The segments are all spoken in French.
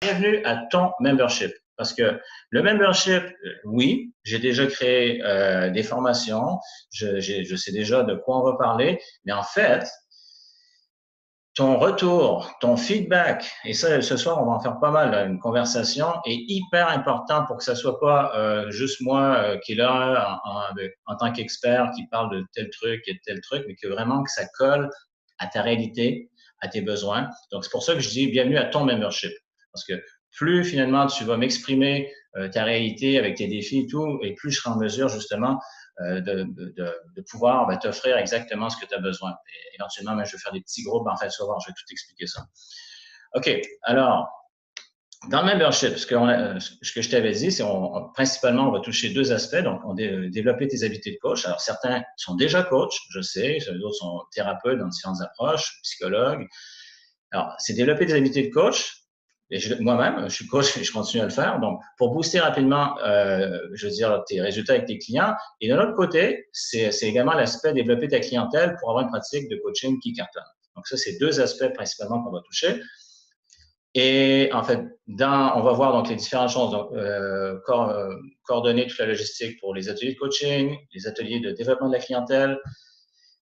Bienvenue à ton membership. Parce que le membership, oui, j'ai déjà créé des formations, je sais déjà de quoi on va parler, mais en fait, ton retour, ton feedback, et ça, ce soir, on va en faire pas mal, là, une conversation, est hyper important pour que ça soit pas juste moi qui est là en tant qu'expert qui parle de tel truc et de tel truc, mais que vraiment que ça colle à ta réalité, à tes besoins. Donc, c'est pour ça que je dis bienvenue à ton membership. Parce que plus finalement tu vas m'exprimer ta réalité avec tes défis et tout, et plus je serai en mesure justement de pouvoir t'offrir exactement ce que tu as besoin. Et éventuellement, je vais faire des petits groupes. En fait, tu vas voir, je vais tout expliquer ça. OK. Alors, dans le membership, ce que je t'avais dit, c'est principalement, on va toucher deux aspects. Donc, on développer tes habiletés de coach. Alors, certains sont déjà coachs, je sais. D'autres sont thérapeutes dans différentes approches, psychologues. Alors, c'est développer des habiletés de coach. Et moi-même, je suis coach et je continue à le faire. Donc, pour booster rapidement, je veux dire, tes résultats avec tes clients. Et de l'autre côté, c'est également l'aspect développer ta clientèle pour avoir une pratique de coaching qui cartonne. Donc, ça, c'est deux aspects principalement qu'on va toucher. Et en fait, on va voir donc les différentes choses. Donc, coordonner toute la logistique pour les ateliers de coaching, les ateliers de développement de la clientèle.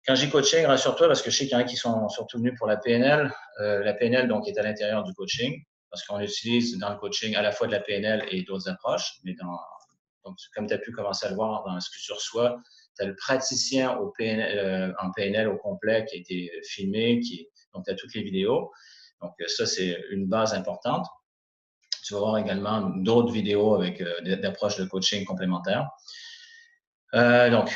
Quand j'ai coaching, rassure-toi, parce que je sais qu'il y en a qui sont surtout venus pour la PNL. La PNL, donc, est à l'intérieur du coaching, parce qu'on utilise dans le coaching à la fois de la PNL et d'autres approches. Mais donc, comme tu as pu commencer à le voir dans ce que tu reçois, tu as le praticien en PNL au complet qui a été filmé, donc tu as toutes les vidéos. Donc, ça, c'est une base importante. Tu vas voir également d'autres vidéos avec d'approches de coaching complémentaires. Donc,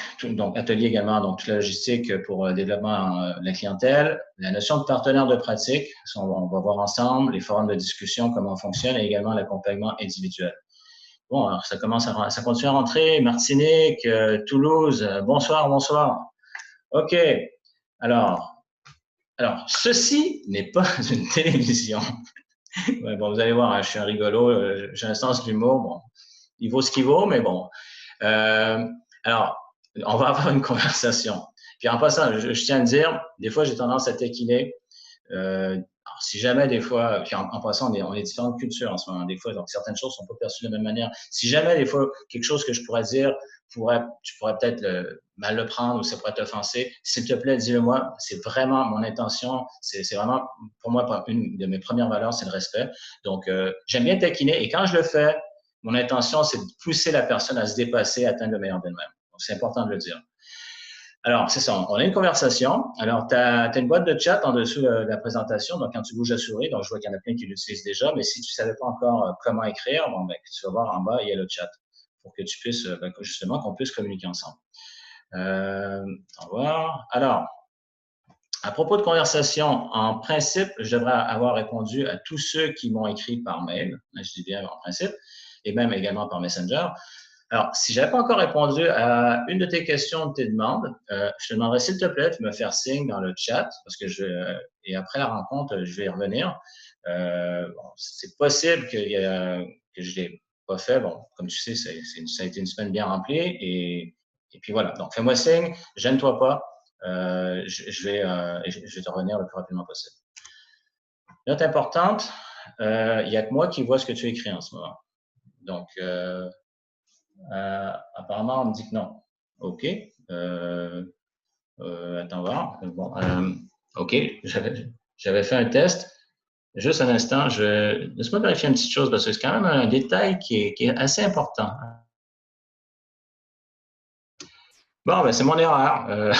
atelier également, donc toute la logistique pour le développement de la clientèle, la notion de partenaire de pratique, on va voir ensemble, les forums de discussion, comment on fonctionne, et également l'accompagnement individuel. Bon, alors ça continue à rentrer. Martinique, Toulouse, bonsoir, bonsoir. OK. Alors, ceci n'est pas une télévision. Ouais, bon, vous allez voir, hein, je suis un rigolo, j'ai un sens de l'humour. Bon, il vaut ce qu'il vaut, mais bon. Alors, on va avoir une conversation. Puis en passant, je tiens à dire, des fois, j'ai tendance à taquiner. Alors, si jamais, des fois, puis en passant, on est différentes cultures en ce moment, des fois, donc certaines choses sont pas perçues de la même manière. Si jamais, des fois, quelque chose que je pourrais dire, tu pourrais peut-être mal le prendre ou ça pourrait t'offenser, s'il te plaît, dis-le-moi. C'est vraiment mon intention. C'est vraiment, pour moi, une de mes premières valeurs, c'est le respect. Donc, j'aime bien taquiner et quand je le fais, mon intention, c'est de pousser la personne à se dépasser, à atteindre le meilleur d'elle-même. Donc, c'est important de le dire. Alors, c'est ça, on a une conversation. Alors, tu as une boîte de chat en dessous de la présentation. Donc, quand tu bouges la souris, donc je vois qu'il y en a plein qui l'utilisent déjà, mais si tu ne savais pas encore comment écrire, bon, ben, tu vas voir en bas, il y a le chat pour que tu puisses, justement, qu'on puisse communiquer ensemble. Au revoir. Alors, à propos de conversation, en principe, je devrais avoir répondu à tous ceux qui m'ont écrit par mail. Je dis bien en principe, et même également par Messenger. Alors, si je n'avais pas encore répondu à une de tes questions, de tes demandes, je te demanderais, s'il te plaît, de me faire signe dans le chat, parce que et après la rencontre, je vais y revenir. Bon, c'est possible que je ne l'ai pas fait. Bon, comme tu sais, ça a été une semaine bien remplie. Et puis voilà. Donc, fais-moi signe, gêne-toi pas. Je vais te revenir le plus rapidement possible. Note importante, il n'y a que moi qui vois ce que tu écris en ce moment. Donc, apparemment, on me dit que non. OK. Attends voir. Bon, OK. J'avais fait un test. Juste un instant, laisse-moi vérifier une petite chose parce que c'est quand même un détail qui est assez important. Bon, ben, c'est mon erreur.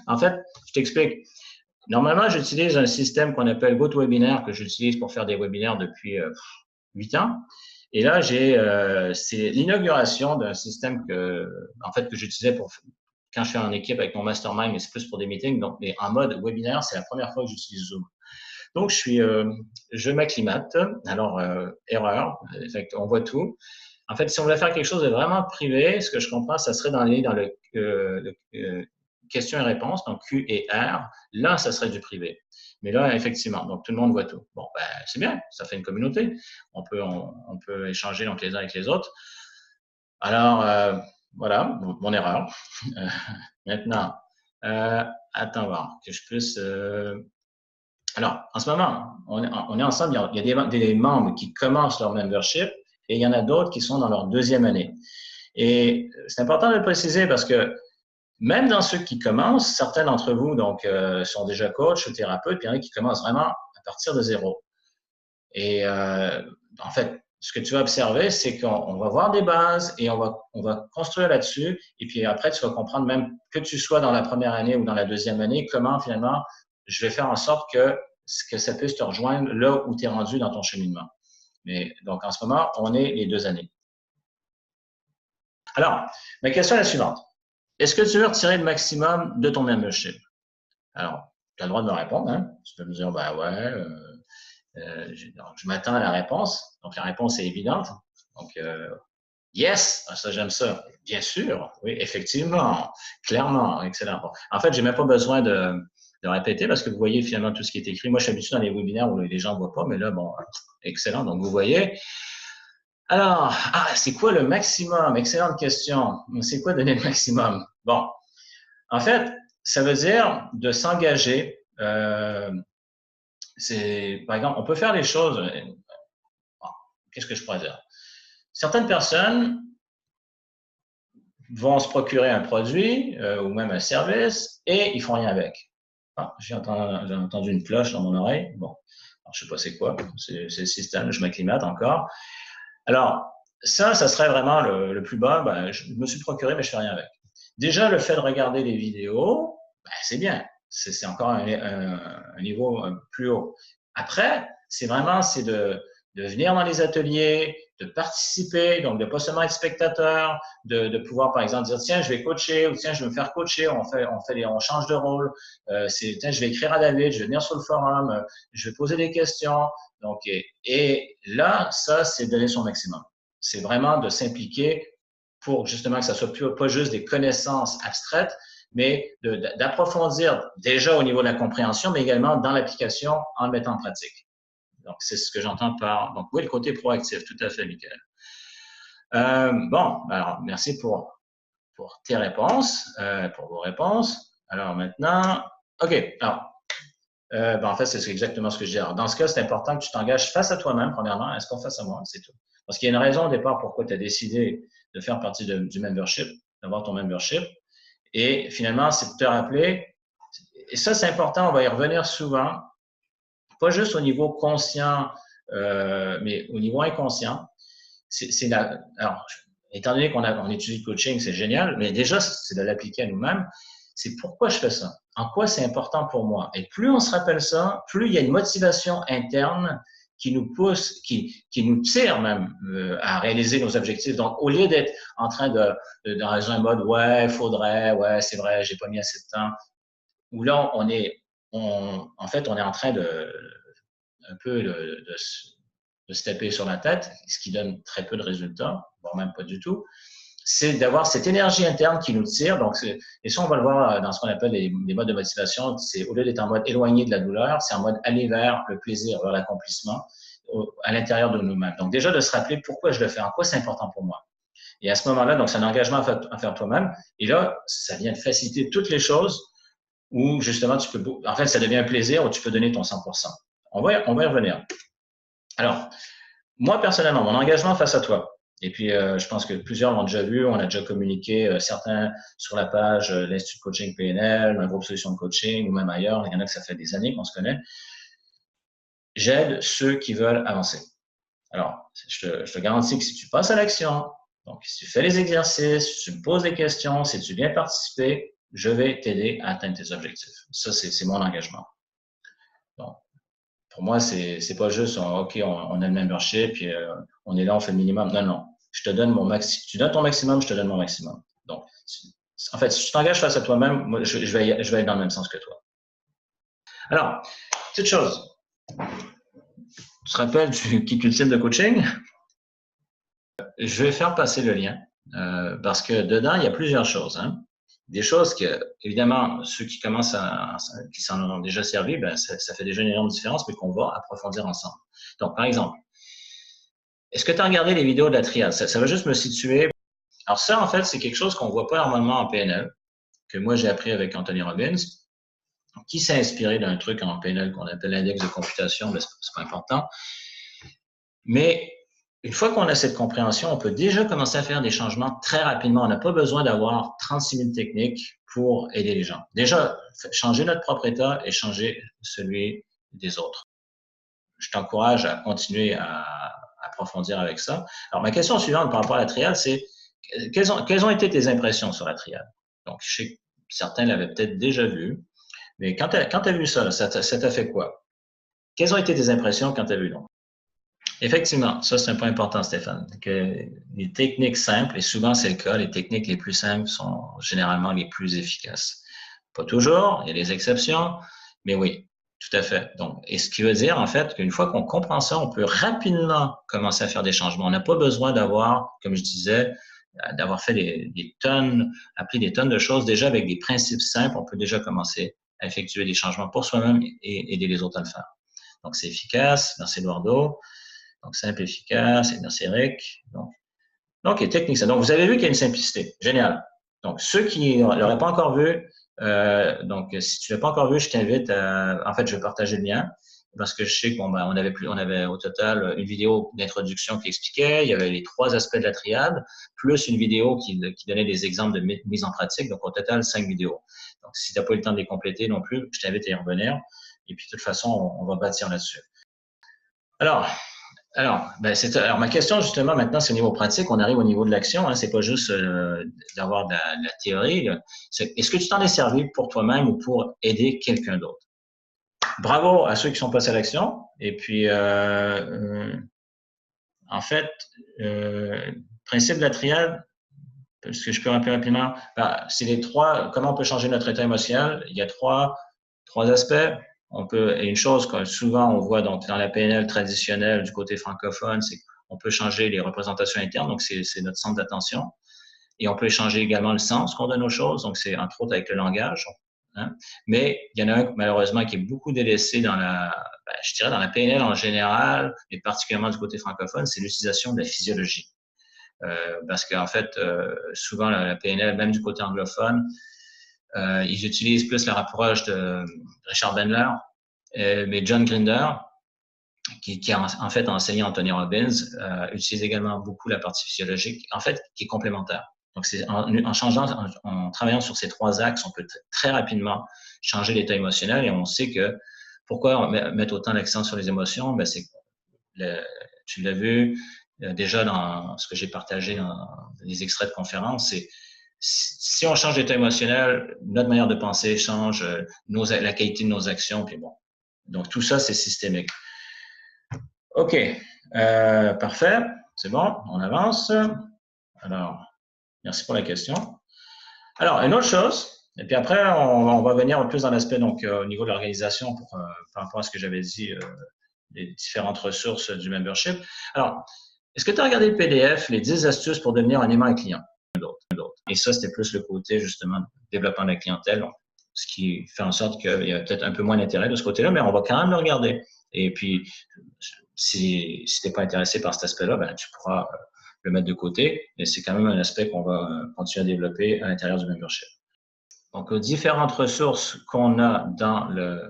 En fait, je t'explique. Normalement, j'utilise un système qu'on appelle GoToWebinar que j'utilise pour faire des webinaires depuis 8 ans. Et là, c'est l'inauguration d'un système que j'utilisais quand je suis en équipe avec mon mastermind, mais c'est plus pour des meetings. Donc, mais en mode webinaire, c'est la première fois que j'utilise Zoom. Donc, je m'acclimate. Alors, erreur. On voit tout. En fait, si on voulait faire quelque chose de vraiment privé, ce que je comprends, ça serait dans le questions et réponses, donc Q et R. Là, ça serait du privé. Mais là, effectivement, donc tout le monde voit tout. Bon, ben, c'est bien, ça fait une communauté. On peut échanger donc les uns avec les autres. Alors, voilà, mon erreur. Maintenant, attends voir, que je puisse… Alors, en ce moment, on est ensemble, il y a des membres qui commencent leur membership et il y en a d'autres qui sont dans leur deuxième année. Et c'est important de le préciser parce que même dans ceux qui commencent, certains d'entre vous donc sont déjà coachs ou thérapeutes, puis il y en a qui commencent vraiment à partir de zéro. Et en fait, ce que tu vas observer, c'est qu'on va voir des bases et on va construire là-dessus. Et puis après, tu vas comprendre même que tu sois dans la première année ou dans la deuxième année, comment finalement je vais faire en sorte que ça puisse te rejoindre là où tu es rendu dans ton cheminement. Mais donc en ce moment, on est les 2 années. Alors, ma question est la suivante. Est-ce que tu veux retirer le maximum de ton membership? Alors, tu as le droit de me répondre. Hein? Tu peux me dire, ben ouais, je m'attends à la réponse. Donc, la réponse est évidente. Donc, yes, ça, j'aime ça. Bien sûr, oui, effectivement, clairement, excellent. Bon. En fait, j'ai même pas besoin de répéter parce que vous voyez finalement tout ce qui est écrit. Moi, je suis habitué dans les webinaires où les gens ne voient pas, mais là, bon, excellent. Donc, vous voyez. Alors, c'est quoi le maximum? Excellente question. C'est quoi donner le maximum? Bon, en fait, ça veut dire de s'engager. Par exemple, on peut faire les choses. Qu'est-ce que je pourrais dire? Certaines personnes vont se procurer un produit ou même un service et ils font rien avec. J'ai entendu une cloche dans mon oreille. Bon, alors, je sais pas c'est quoi. C'est le système. Je m'acclimate encore. Alors, ça serait vraiment le plus bas. Ben, je me suis procuré, mais je fais rien avec. Déjà, le fait de regarder les vidéos, ben, c'est bien. C'est encore un niveau plus haut. Après, c'est de venir dans les ateliers, de participer, donc de pas seulement être spectateur, de pouvoir, par exemple, dire, tiens, je vais coacher, ou tiens, je vais me faire coacher, on change de rôle, tiens, je vais écrire à David, je vais venir sur le forum, je vais poser des questions. Donc, et là, ça, c'est donner son maximum. C'est vraiment de s'impliquer pour justement que ça soit pas juste des connaissances abstraites, mais d'approfondir déjà au niveau de la compréhension, mais également dans l'application en le mettant en pratique. Donc, c'est ce que j'entends par… Donc, oui, le côté proactif, tout à fait, Michael. Bon, alors, merci pour tes réponses, pour vos réponses. Alors, maintenant, OK, alors, en fait, c'est exactement ce que je dis. Alors, dans ce cas, c'est important que tu t'engages face à toi-même, premièrement, est-ce qu'on face à moi, c'est tout. Parce qu'il y a une raison au départ pourquoi tu as décidé de faire partie du membership, d'avoir ton membership. Et finalement, c'est de te rappeler, et ça, c'est important, on va y revenir souvent, pas juste au niveau conscient, mais au niveau inconscient. Alors, étant donné qu'on étudie le coaching, c'est génial, mais déjà, c'est de l'appliquer à nous-mêmes. C'est pourquoi je fais ça. En quoi c'est important pour moi. Et plus on se rappelle ça, plus il y a une motivation interne qui nous pousse, qui nous tire même à réaliser nos objectifs. Donc, au lieu d'être en train dans un mode, ouais, il faudrait, ouais, c'est vrai, j'ai pas mis assez de temps, où là, en fait, on est en train un peu de se taper sur la tête, ce qui donne très peu de résultats, voire même pas du tout, c'est d'avoir cette énergie interne qui nous tire. Donc, et ça, on va le voir dans ce qu'on appelle les modes de motivation. C'est au lieu d'être en mode éloigné de la douleur, c'est en mode aller vers le plaisir, vers l'accomplissement à l'intérieur de nous-mêmes. Donc, déjà, de se rappeler pourquoi je le fais, en quoi c'est important pour moi. Et à ce moment-là, donc, c'est un engagement à faire toi-même. Et là, ça vient de faciliter toutes les choses où, justement, en fait, ça devient un plaisir où tu peux donner ton 100%. On va y revenir. Alors, moi, personnellement, mon engagement face à toi, et puis je pense que plusieurs l'ont déjà vu, on a déjà communiqué, certains sur la page l'Institut de coaching PNL, un groupe solution de coaching, ou même ailleurs, il y en a que ça fait des années qu'on se connaît. J'aide ceux qui veulent avancer. Alors, je te garantis que si tu passes à l'action, donc si tu fais les exercices, si tu me poses des questions, si tu viens participer, je vais t'aider à atteindre tes objectifs. Ça, c'est mon engagement. Donc, pour moi, c'est pas juste, OK, on a le membership, puis on est là, on fait le minimum. Non, non. Je te donne mon maximum. Tu donnes ton maximum, je te donne mon maximum. Donc, en fait, si tu t'engages face à toi-même, moi, je vais être dans le même sens que toi. Alors, petite chose. Tu te rappelles du kit ultime de coaching? Je vais faire passer le lien parce que dedans, il y a plusieurs choses. Hein. Des choses que, évidemment, ceux qui commencent qui s'en ont déjà servi, ben, ça fait déjà une énorme différence, mais qu'on va approfondir ensemble. Donc, par exemple, est-ce que tu as regardé les vidéos de la triade? Ça va juste me situer. Alors ça, en fait, c'est quelque chose qu'on ne voit pas normalement en PNL, que moi j'ai appris avec Anthony Robbins. qui s'est inspiré d'un truc en PNL qu'on appelle l'index de computation, mais c'est pas important. Mais une fois qu'on a cette compréhension, on peut déjà commencer à faire des changements très rapidement. On n'a pas besoin d'avoir 36 000 techniques pour aider les gens. Déjà, changer notre propre état et changer celui des autres. Je t'encourage à continuer à approfondir avec ça. Alors, ma question suivante par rapport à la triade, c'est quelles ont été tes impressions sur la triade? Donc, je sais que certains l'avaient peut-être déjà vu, mais quand tu as vu ça, ça t'a fait quoi? Quelles ont été tes impressions quand tu as vu donc? Effectivement, ça c'est un point important, Stéphane, que les techniques simples, et souvent c'est le cas, les techniques les plus simples sont généralement les plus efficaces. Pas toujours, il y a des exceptions, mais oui, tout à fait. Donc, et ce qui veut dire en fait qu'une fois qu'on comprend ça, on peut rapidement commencer à faire des changements. On n'a pas besoin d'avoir, comme je disais, d'avoir fait des tonnes, appris des tonnes de choses. Déjà avec des principes simples, on peut déjà commencer à effectuer des changements pour soi-même et aider les autres à le faire. Donc, c'est efficace. Merci, Eduardo. Donc, simple, efficace. Et merci, Eric. Donc, et technique. Donc, vous avez vu qu'il y a une simplicité. Génial. Donc, ceux qui ne l'auraient pas encore vu, donc, si tu ne l'as pas encore vu, je t'invite en fait, je vais partager le lien parce que je sais qu'on on avait au total une vidéo d'introduction qui expliquait, il y avait les 3 aspects de la triade, plus une vidéo qui donnait des exemples de mise en pratique. Donc, au total, 5 vidéos. Donc, si tu n'as pas eu le temps de les compléter non plus, je t'invite à y revenir. Et puis, de toute façon, on va bâtir là-dessus. Alors, ma question justement maintenant, c'est au niveau pratique. On arrive au niveau de l'action. Hein, c'est pas juste d'avoir de la théorie. Est-ce que tu t'en es servi pour toi-même ou pour aider quelqu'un d'autre? Bravo à ceux qui sont passés à l'action. Et puis, en fait, principe de la triade, ce que je peux rappeler rapidement, c'est les 3. Comment on peut changer notre état émotionnel? Il y a trois aspects. Et une chose que souvent on voit donc dans la PNL traditionnelle du côté francophone, c'est qu'on peut changer les représentations internes, donc c'est notre centre d'attention. Et on peut changer également le sens qu'on donne aux choses, donc c'est entre autres avec le langage. Hein. Mais il y en a un malheureusement qui est beaucoup délaissé dans je dirais dans la PNL en général, et particulièrement du côté francophone, c'est l'utilisation de la physiologie. Parce qu'en fait, souvent la PNL, même du côté anglophone, ils utilisent plus la approche de Richard Bandler, mais John Grinder, qui a en fait enseigné Anthony Robbins, utilise également beaucoup la partie physiologique, en fait, qui est complémentaire. Donc, c'est en travaillant sur ces 3 axes, on peut très rapidement changer l'état émotionnel et on sait que pourquoi mettre autant d'accent sur les émotions, ben c'est tu l'as vu déjà dans ce que j'ai partagé dans les extraits de conférences, c'est si on change d'état émotionnel, notre manière de penser change, la qualité de nos actions, puis bon. Donc, tout ça, c'est systémique. OK. Parfait. C'est bon. On avance. Alors, merci pour la question. Alors, une autre chose, et puis après, on va venir plus dans l'aspect donc au niveau de l'organisation par rapport à ce que j'avais dit, les différentes ressources du membership. Alors, est-ce que tu as regardé le PDF, les 10 astuces pour devenir un aimant client? Et ça, c'était plus le côté, justement, développement de la clientèle, donc, ce qui fait en sorte qu'il y a peut-être un peu moins d'intérêt de ce côté-là, mais on va quand même le regarder. Et puis, si tu n'es pas intéressé par cet aspect-là, ben, tu pourras le mettre de côté, mais c'est quand même un aspect qu'on va continuer à développer à l'intérieur du membership. Donc, différentes ressources qu'on a dans le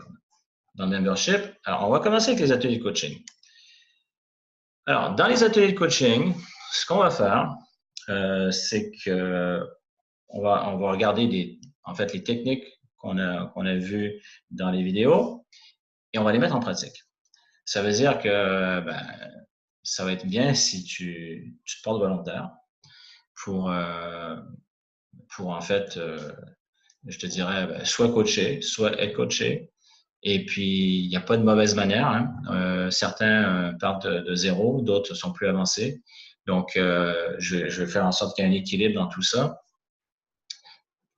membership. Alors, on va commencer avec les ateliers de coaching. Alors, dans les ateliers de coaching, ce qu'on va faire, c'est que on va regarder en fait les techniques qu'on a vues dans les vidéos et on va les mettre en pratique. Ça veut dire que ça va être bien si tu te portes volontaire pour en fait, je te dirais, soit coacher, soit être coaché. Et puis, il n'y a pas de mauvaise manière. Hein. Certains partent de zéro, d'autres sont plus avancés. Donc, je vais faire en sorte qu'il y ait un équilibre dans tout ça.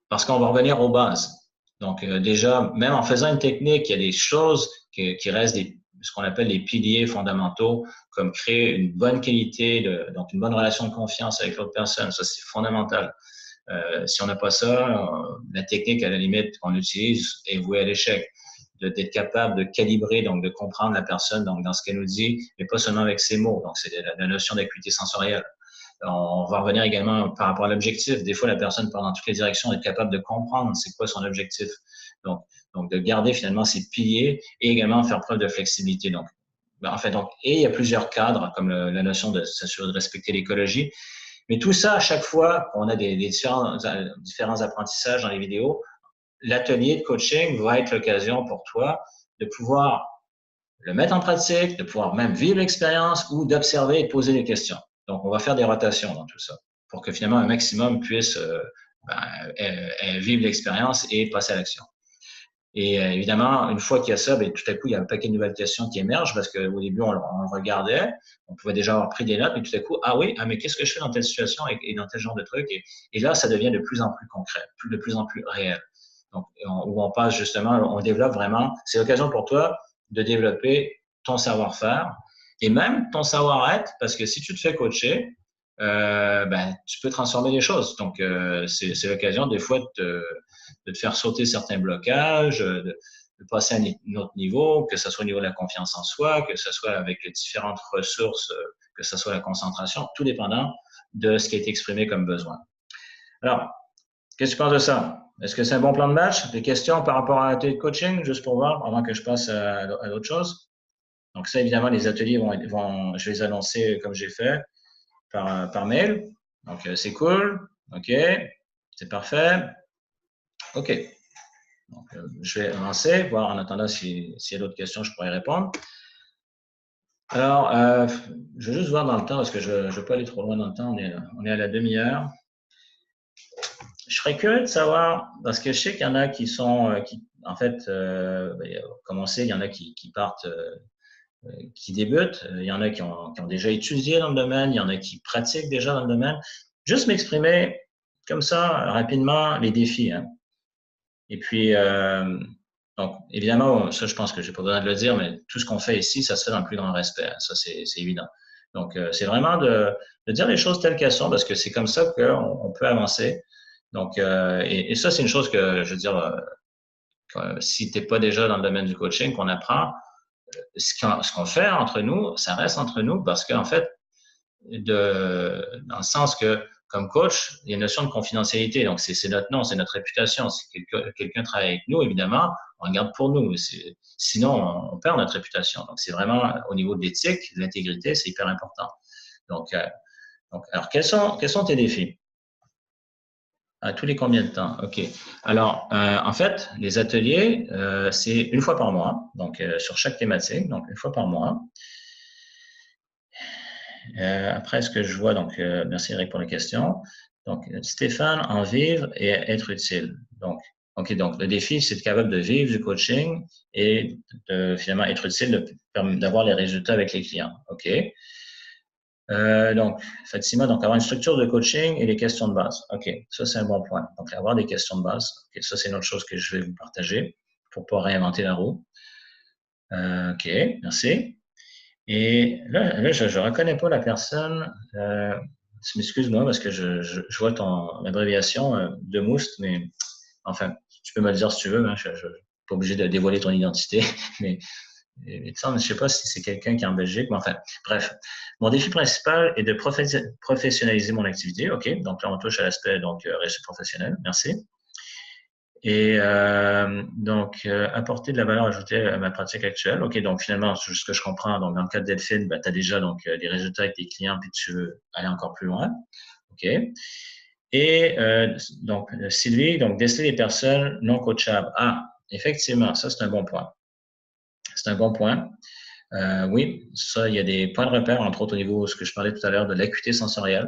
Parce qu'on va revenir aux bases. Donc, déjà, même en faisant une technique, il y a des choses qui restent ce qu'on appelle les piliers fondamentaux, comme créer une bonne qualité, donc une bonne relation de confiance avec l'autre personne. Ça, c'est fondamental. Si on n'a pas ça, la technique, à la limite, qu'on utilise est vouée à l'échec. D'être capable de calibrer, donc de comprendre la personne donc dans ce qu'elle nous dit, mais pas seulement avec ses mots. Donc, c'est la notion d'acuité sensorielle. On va revenir également par rapport à l'objectif. Des fois, la personne part dans toutes les directions, être capable de comprendre c'est quoi son objectif. Donc, Donc, de garder finalement ces piliers et également faire preuve de flexibilité. Donc, et il y a plusieurs cadres, comme la notion de s'assurer de respecter l'écologie. Mais tout ça, à chaque fois, on a des différents apprentissages dans les vidéos. L'atelier de coaching va être l'occasion pour toi de pouvoir le mettre en pratique, de pouvoir même vivre l'expérience ou d'observer et de poser des questions. Donc, on va faire des rotations dans tout ça pour que finalement un maximum puisse vivre l'expérience et passer à l'action. Et évidemment, une fois qu'il y a ça, tout à coup, il y a un paquet de nouvelles questions qui émergent parce qu'au début, on regardait, on pouvait déjà avoir pris des notes, mais tout à coup, mais qu'est-ce que je fais dans telle situation et dans tel genre de truc? Et là, ça devient de plus en plus concret, de plus en plus réel. Donc, où on passe justement, on développe vraiment, c'est l'occasion pour toi de développer ton savoir-faire et même ton savoir-être, parce que si tu te fais coacher, tu peux transformer les choses. Donc, c'est l'occasion des fois de te faire sauter certains blocages, de passer à un autre niveau, que ce soit au niveau de la confiance en soi, que ce soit avec les différentes ressources, que ce soit la concentration, tout dépendant de ce qui a été exprimé comme besoin. Alors, qu'est-ce que tu penses de ça? Est-ce que c'est un bon plan de match? Des questions par rapport à l'atelier de coaching, juste pour voir, avant que je passe à d'autres choses? Donc ça, évidemment, les ateliers je vais les annoncer comme j'ai fait par mail. Donc, c'est cool. OK. C'est parfait. OK. Donc, je vais avancer, voir en attendant s'il y a d'autres questions, je pourrais répondre. Alors, je vais juste voir dans le temps parce que je ne veux pas aller trop loin dans le temps. On est à la demi-heure. Je serais curieux de savoir, parce que je sais qu'il y en a qui sont, en fait, comme on sait, il y en a qui partent, qui débutent, il y en a qui ont déjà étudié dans le domaine, il y en a qui pratiquent déjà dans le domaine. Juste m'exprimer comme ça, rapidement, les défis. Hein. Et puis, donc, évidemment, ça, je pense que je n'ai pas besoin de le dire, mais tout ce qu'on fait ici, ça se fait dans le plus grand respect. Hein. Ça, c'est évident. Donc, c'est vraiment de dire les choses telles qu'elles sont, parce que c'est comme ça qu'on peut avancer. Donc, et ça, c'est une chose que, je veux dire, si tu n'es pas déjà dans le domaine du coaching, qu'on apprend, ce qu'on fait entre nous, ça reste entre nous parce qu'en fait, dans le sens que, comme coach, il y a une notion de confidentialité. Donc, c'est notre nom, c'est notre réputation. Si quelqu'un travaille avec nous, évidemment, on le garde pour nous. Sinon, on perd notre réputation. Donc, c'est vraiment au niveau de l'éthique, de l'intégrité, c'est hyper important. Donc, alors, quels sont tes défis? À tous les combien de temps? OK. Alors, en fait, les ateliers, c'est une fois par mois, donc sur chaque thématique, donc une fois par mois. Après, ce que je vois, donc, merci Eric pour la question. Donc, Stéphane, en vivre et être utile. Donc, OK, donc le défi, c'est être capable de vivre du coaching et de finalement être utile, d'avoir les résultats avec les clients. OK. Donc, Fatima, donc avoir une structure de coaching et les questions de base. OK, ça c'est un bon point. Donc, avoir des questions de base. OK, ça c'est une autre chose que je vais vous partager pour ne pas réinventer la roue. OK, merci. Et là je ne reconnais pas la personne. Excuse-moi parce que je vois l'abréviation de Moust, mais enfin, tu peux me le dire si tu veux. Hein, je ne suis pas obligé de dévoiler ton identité, mais je ne sais pas si c'est quelqu'un qui est en Belgique, mais enfin, bref. Mon défi principal est de professionnaliser mon activité. OK, donc là, on touche à l'aspect réussite professionnelle. Merci. Et apporter de la valeur ajoutée à ma pratique actuelle. OK, donc finalement, ce que je comprends, donc dans le cas de Delphine, tu as déjà des résultats avec tes clients, puis tu veux aller encore plus loin. OK. Et donc, Sylvie, donc déceler les personnes non coachables. Ah, effectivement, ça, c'est un bon point. C'est un bon point. Oui, ça, il y a des points de repère, entre autres au niveau de ce que je parlais tout à l'heure de l'acuité sensorielle.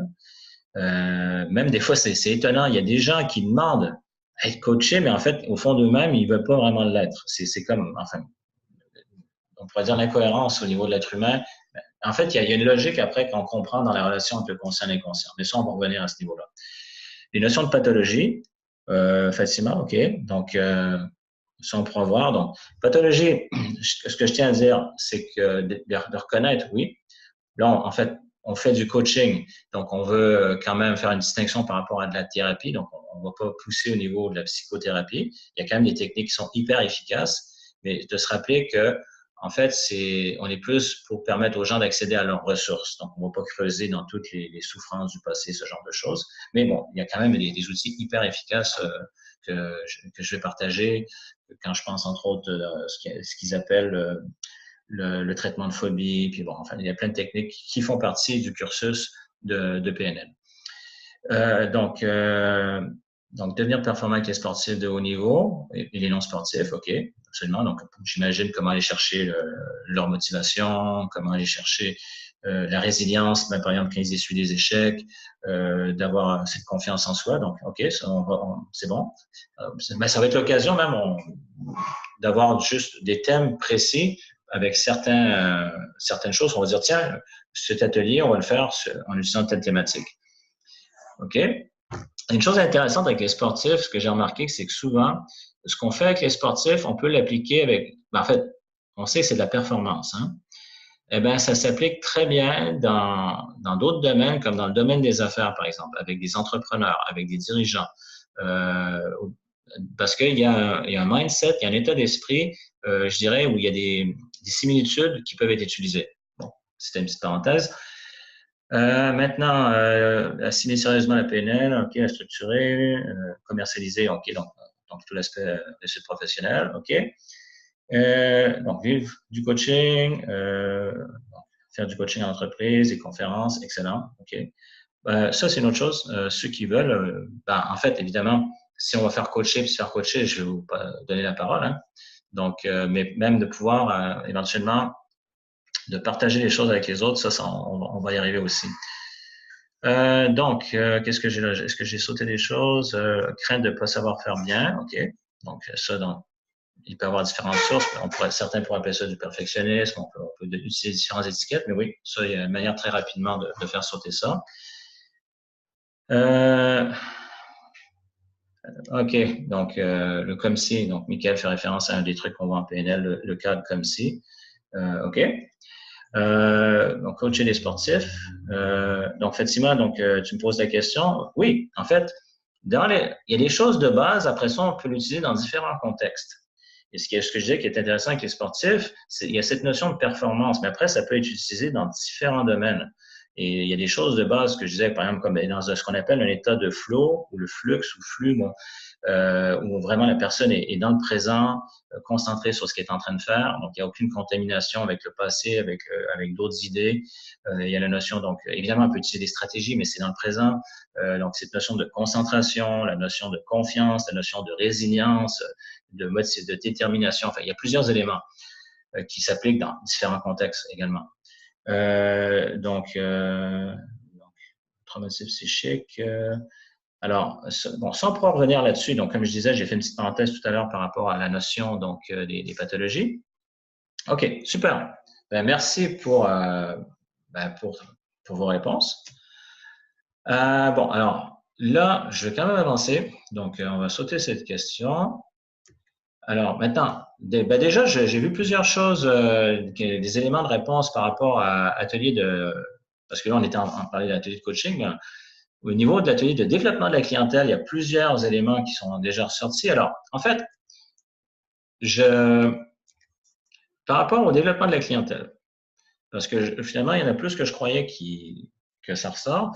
Même des fois, c'est étonnant. Il y a des gens qui demandent à être coachés, mais en fait, au fond d'eux-mêmes, ils ne veulent pas vraiment l'être. C'est comme, enfin, on pourrait dire l'incohérence au niveau de l'être humain. En fait, il y a une logique après qu'on comprend dans la relation entre le conscient et l'inconscient. Mais ça, on va revenir à ce niveau-là. Les notions de pathologie, Fatima, OK. Donc, ça, on pourra voir. Donc, pathologie, ce que je tiens à dire, c'est que de reconnaître, oui. Là, en fait, on fait du coaching, donc on veut quand même faire une distinction par rapport à de la thérapie, donc on ne va pas pousser au niveau de la psychothérapie. Il y a quand même des techniques qui sont hyper efficaces, mais de se rappeler que, en fait, on est plus pour permettre aux gens d'accéder à leurs ressources. Donc, on ne va pas creuser dans toutes les souffrances du passé, ce genre de choses. Mais bon, il y a quand même des outils hyper efficaces que je vais partager quand je pense entre autres ce qu'ils appellent le traitement de phobie, puis bon, enfin, il y a plein de techniques qui font partie du cursus de PNL. Donc, devenir performant avec les sportifs de haut niveau et les non sportifs, OK, absolument. Donc, j'imagine comment aller chercher leur motivation, comment aller chercher la résilience, ben, par exemple, quand ils essuient des échecs, d'avoir cette confiance en soi. Donc, OK, c'est bon. Ben, ça va être l'occasion même d'avoir juste des thèmes précis avec certaines choses. On va dire, tiens, cet atelier, on va le faire en utilisant telle thématique. OK? Une chose intéressante avec les sportifs, ce que j'ai remarqué, c'est que souvent, ce qu'on fait avec les sportifs, on peut l'appliquer avec… En fait, on sait que c'est de la performance. Hein? Eh bien, ça s'applique très bien dans d'autres domaines, comme dans le domaine des affaires, par exemple, avec des entrepreneurs, avec des dirigeants. Parce qu'il y a un mindset, il y a un état d'esprit, je dirais, où il y a des similitudes qui peuvent être utilisées. Bon, c'était une petite parenthèse. Maintenant, assimiler sérieusement la PNL, OK, la structurer, commercialiser, OK, donc tout l'aspect professionnel, OK. Donc, vivre du coaching, faire du coaching en entreprise, des conférences, excellent, OK. Ça, c'est une autre chose. Ceux qui veulent, en fait, évidemment, si on va faire coacher puis se faire coacher, je vais vous donner la parole. Hein. Donc, mais même de pouvoir éventuellement de partager les choses avec les autres, ça on va y arriver aussi. Donc, qu'est-ce que j'ai là? Est-ce que j'ai sauté des choses? Crainte de ne pas savoir faire bien, OK. Donc, ça, il peut y avoir différentes sources. Certains pourraient appeler ça du perfectionnisme, on peut utiliser différentes étiquettes, mais oui, ça, il y a une manière très rapidement de faire sauter ça. OK, donc le comme si, donc Michael fait référence à un des trucs qu'on voit en PNL, le cadre comme si. OK. Donc, coacher les sportifs. Donc, Fatima, donc, tu me poses la question. Oui, en fait, il y a des choses de base, après ça, on peut l'utiliser dans différents contextes. Et ce que je disais qui est intéressant avec les sportifs, il y a cette notion de performance, mais après, ça peut être utilisé dans différents domaines. Et il y a des choses de base que je disais, par exemple, comme dans ce qu'on appelle un état de flow, ou le flux ou flux, bon, où vraiment la personne est dans le présent, concentrée sur ce qu'elle est en train de faire. Donc, il n'y a aucune contamination avec le passé, avec d'autres idées. Il y a la notion, donc, évidemment, on peut utiliser des stratégies, mais c'est dans le présent. Donc, cette notion de concentration, la notion de confiance, la notion de résilience, de détermination. Enfin, il y a plusieurs éléments qui s'appliquent dans différents contextes également. Traumatisme psychique. Alors, bon, sans pouvoir revenir là-dessus, donc comme je disais, j'ai fait une petite parenthèse tout à l'heure par rapport à la notion donc des pathologies. OK, super. Ben, merci pour vos réponses. Bon, alors là, je vais quand même avancer. Donc, on va sauter cette question. Alors, maintenant, déjà, j'ai vu plusieurs choses, des éléments de réponse par rapport à atelier de… Parce que là, on était en parlant d'atelier de coaching. Ben, au niveau de l'atelier de développement de la clientèle, il y a plusieurs éléments qui sont déjà ressortis. Alors, en fait, par rapport au développement de la clientèle, parce que finalement, il y en a plus que je croyais que ça ressort,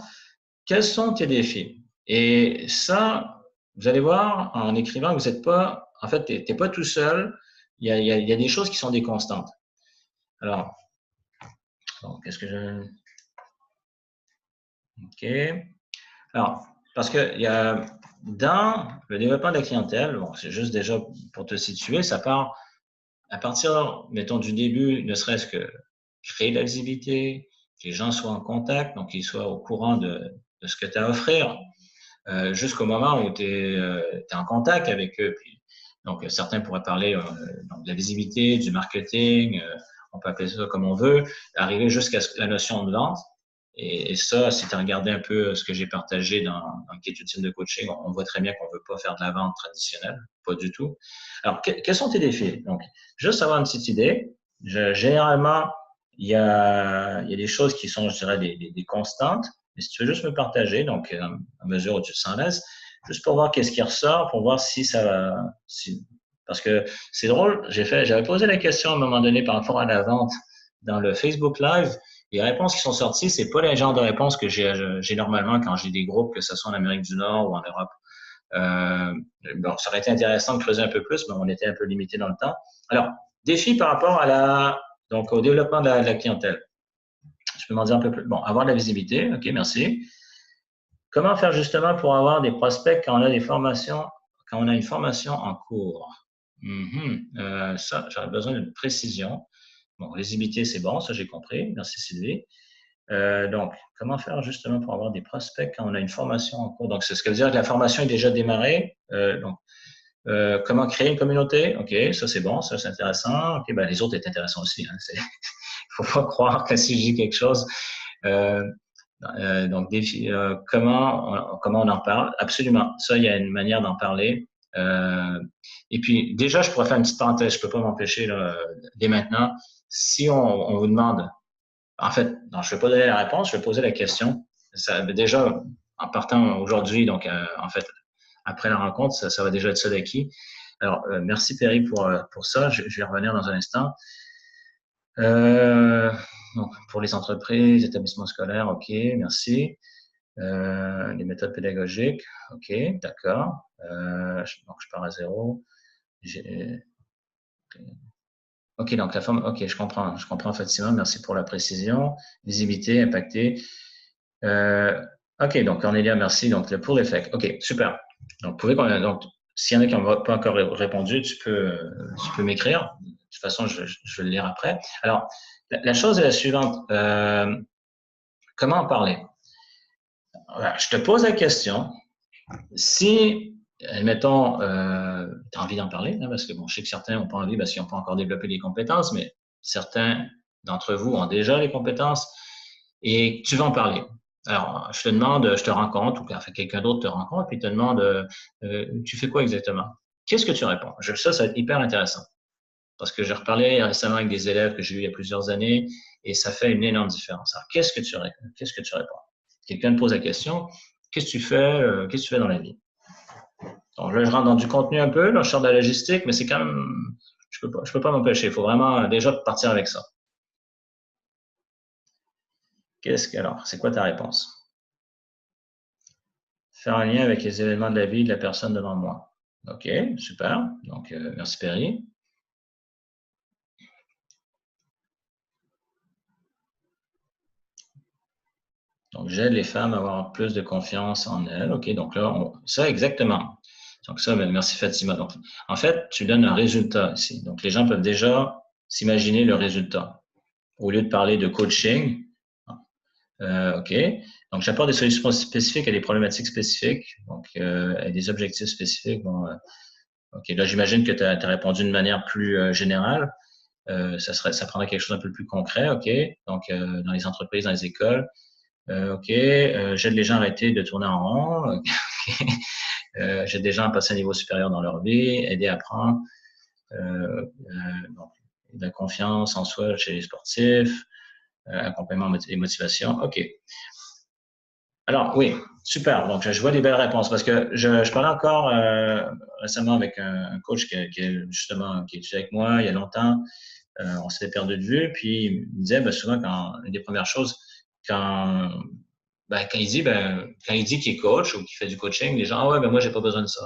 quels sont tes défis? Et ça, vous allez voir en écrivant que vous n'êtes pas… En fait, tu n'es pas tout seul. Il y a des choses qui sont des constantes. Alors, bon, qu'est-ce que je… OK. Alors, parce que il y a dans le développement de la clientèle, bon, c'est juste déjà pour te situer, ça part à partir, mettons, du début, ne serait-ce que créer de la visibilité, que les gens soient en contact, donc qu'ils soient au courant de ce que tu as à offrir, jusqu'au moment où tu es en contact avec eux. Puis, donc, certains pourraient parler de la visibilité, du marketing, on peut appeler ça comme on veut, arriver jusqu'à la notion de vente. Et ça, si tu as regardé un peu ce que j'ai partagé dans le kit ultime de coaching, on voit très bien qu'on ne veut pas faire de la vente traditionnelle, pas du tout. Alors, quels sont tes défis? Donc, juste avoir une petite idée. Généralement, il y a des choses qui sont, je dirais, des constantes. Mais si tu veux juste me partager, donc à mesure où tu te sens à l'aise, juste pour voir qu'est-ce qui ressort, pour voir si ça va… parce que c'est drôle, j'avais posé la question à un moment donné par rapport à la vente dans le Facebook Live. Les réponses qui sont sorties, c'est pas le genre de réponses que j'ai normalement quand j'ai des groupes, que ce soit en Amérique du Nord ou en Europe. Bon, ça aurait été intéressant de creuser un peu plus, mais on était un peu limité dans le temps. Alors, défi par rapport à donc au développement de la clientèle. Je peux m'en dire un peu plus. Bon, avoir de la visibilité. OK, merci. Comment faire justement pour avoir des prospects quand on a des formations, quand on a une formation en cours? Ça, j'aurais besoin d'une précision. Bon, visibilité, c'est bon, ça j'ai compris. Merci Sylvie. Donc, comment faire justement pour avoir des prospects quand on a une formation en cours? Donc, c'est ce que veut dire que la formation est déjà démarrée. Comment créer une communauté? OK, ça c'est bon, ça c'est intéressant. OK, ben les autres est intéressant aussi. Hein. Il faut pas croire que si je dis quelque chose. Donc, comment on en parle? Absolument. Ça, il y a une manière d'en parler. Et puis, déjà, je pourrais faire une petite parenthèse. Je peux pas m'empêcher dès maintenant. Si on vous demande, en fait, non, je ne vais pas donner la réponse, je vais poser la question. Ça, déjà, en partant aujourd'hui, donc en fait, après la rencontre, ça va déjà être ça d'acquis. Alors, merci Perry pour ça. Je vais revenir dans un instant. Donc, pour les entreprises, établissements scolaires, OK, merci. Les méthodes pédagogiques, OK, d'accord. Donc, je pars à zéro. OK, donc la forme, OK, je comprends Fatima, merci pour la précision. Visibilité, impacté. OK, donc Cornelia, merci. Donc, le pour l'effet. OK, super. Donc, s'il y en a qui n'ont pas encore répondu, tu peux m'écrire. De toute façon, je vais le lire après. Alors, la chose est la suivante. Comment en parler? Je te pose la question. Si, admettons, tu as envie d'en parler, hein, parce que bon, je sais que certains n'ont pas envie parce qu'ils n'ont pas encore développé les compétences, mais certains d'entre vous ont déjà les compétences et tu vas en parler. Alors, je te demande, je te rencontre, ou enfin, quelqu'un d'autre te rencontre, puis te demande, tu fais quoi exactement? Qu'est-ce que tu réponds? Ça va être hyper intéressant. Parce que j'ai reparlé récemment avec des élèves que j'ai eu il y a plusieurs années et ça fait une énorme différence. Alors, qu'est-ce que tu réponds? Quelqu'un te pose la question, qu'est-ce que tu fais dans la vie? Donc là, je rentre dans du contenu un peu, là, je sors de la logistique, mais c'est quand même, je peux pas m'empêcher. Il faut vraiment déjà partir avec ça. Alors, c'est quoi ta réponse? Faire un lien avec les événements de la vie de la personne devant moi. OK, super. Donc, merci Perry. Donc, j'aide les femmes à avoir plus de confiance en elles. OK, donc là, ça exactement. Donc ça, merci Fatima. Donc, en fait, tu donnes un résultat ici. Donc, les gens peuvent déjà s'imaginer le résultat. Au lieu de parler de coaching, OK. Donc, j'apporte des solutions spécifiques à des problématiques spécifiques, donc à des objectifs spécifiques. Bon, OK. Là, j'imagine que tu as répondu d'une manière plus générale. Ça prendrait quelque chose d'un peu plus concret, OK. Donc, dans les entreprises, dans les écoles. OK. J'aide les gens à arrêter de tourner en rond. OK. J'aide des gens à passer à un niveau supérieur dans leur vie, aider à apprendre. Donc, de la confiance en soi chez les sportifs, accompagnement et motivation. OK. Alors, oui, super. Donc, je vois des belles réponses parce que je parlais encore récemment avec un coach qui est avec moi il y a longtemps. On s'était perdu de vue, puis il me disait souvent une des premières choses, quand il dit qu'il est coach ou qu'il fait du coaching, les gens, ah ouais, moi, j'ai pas besoin de ça.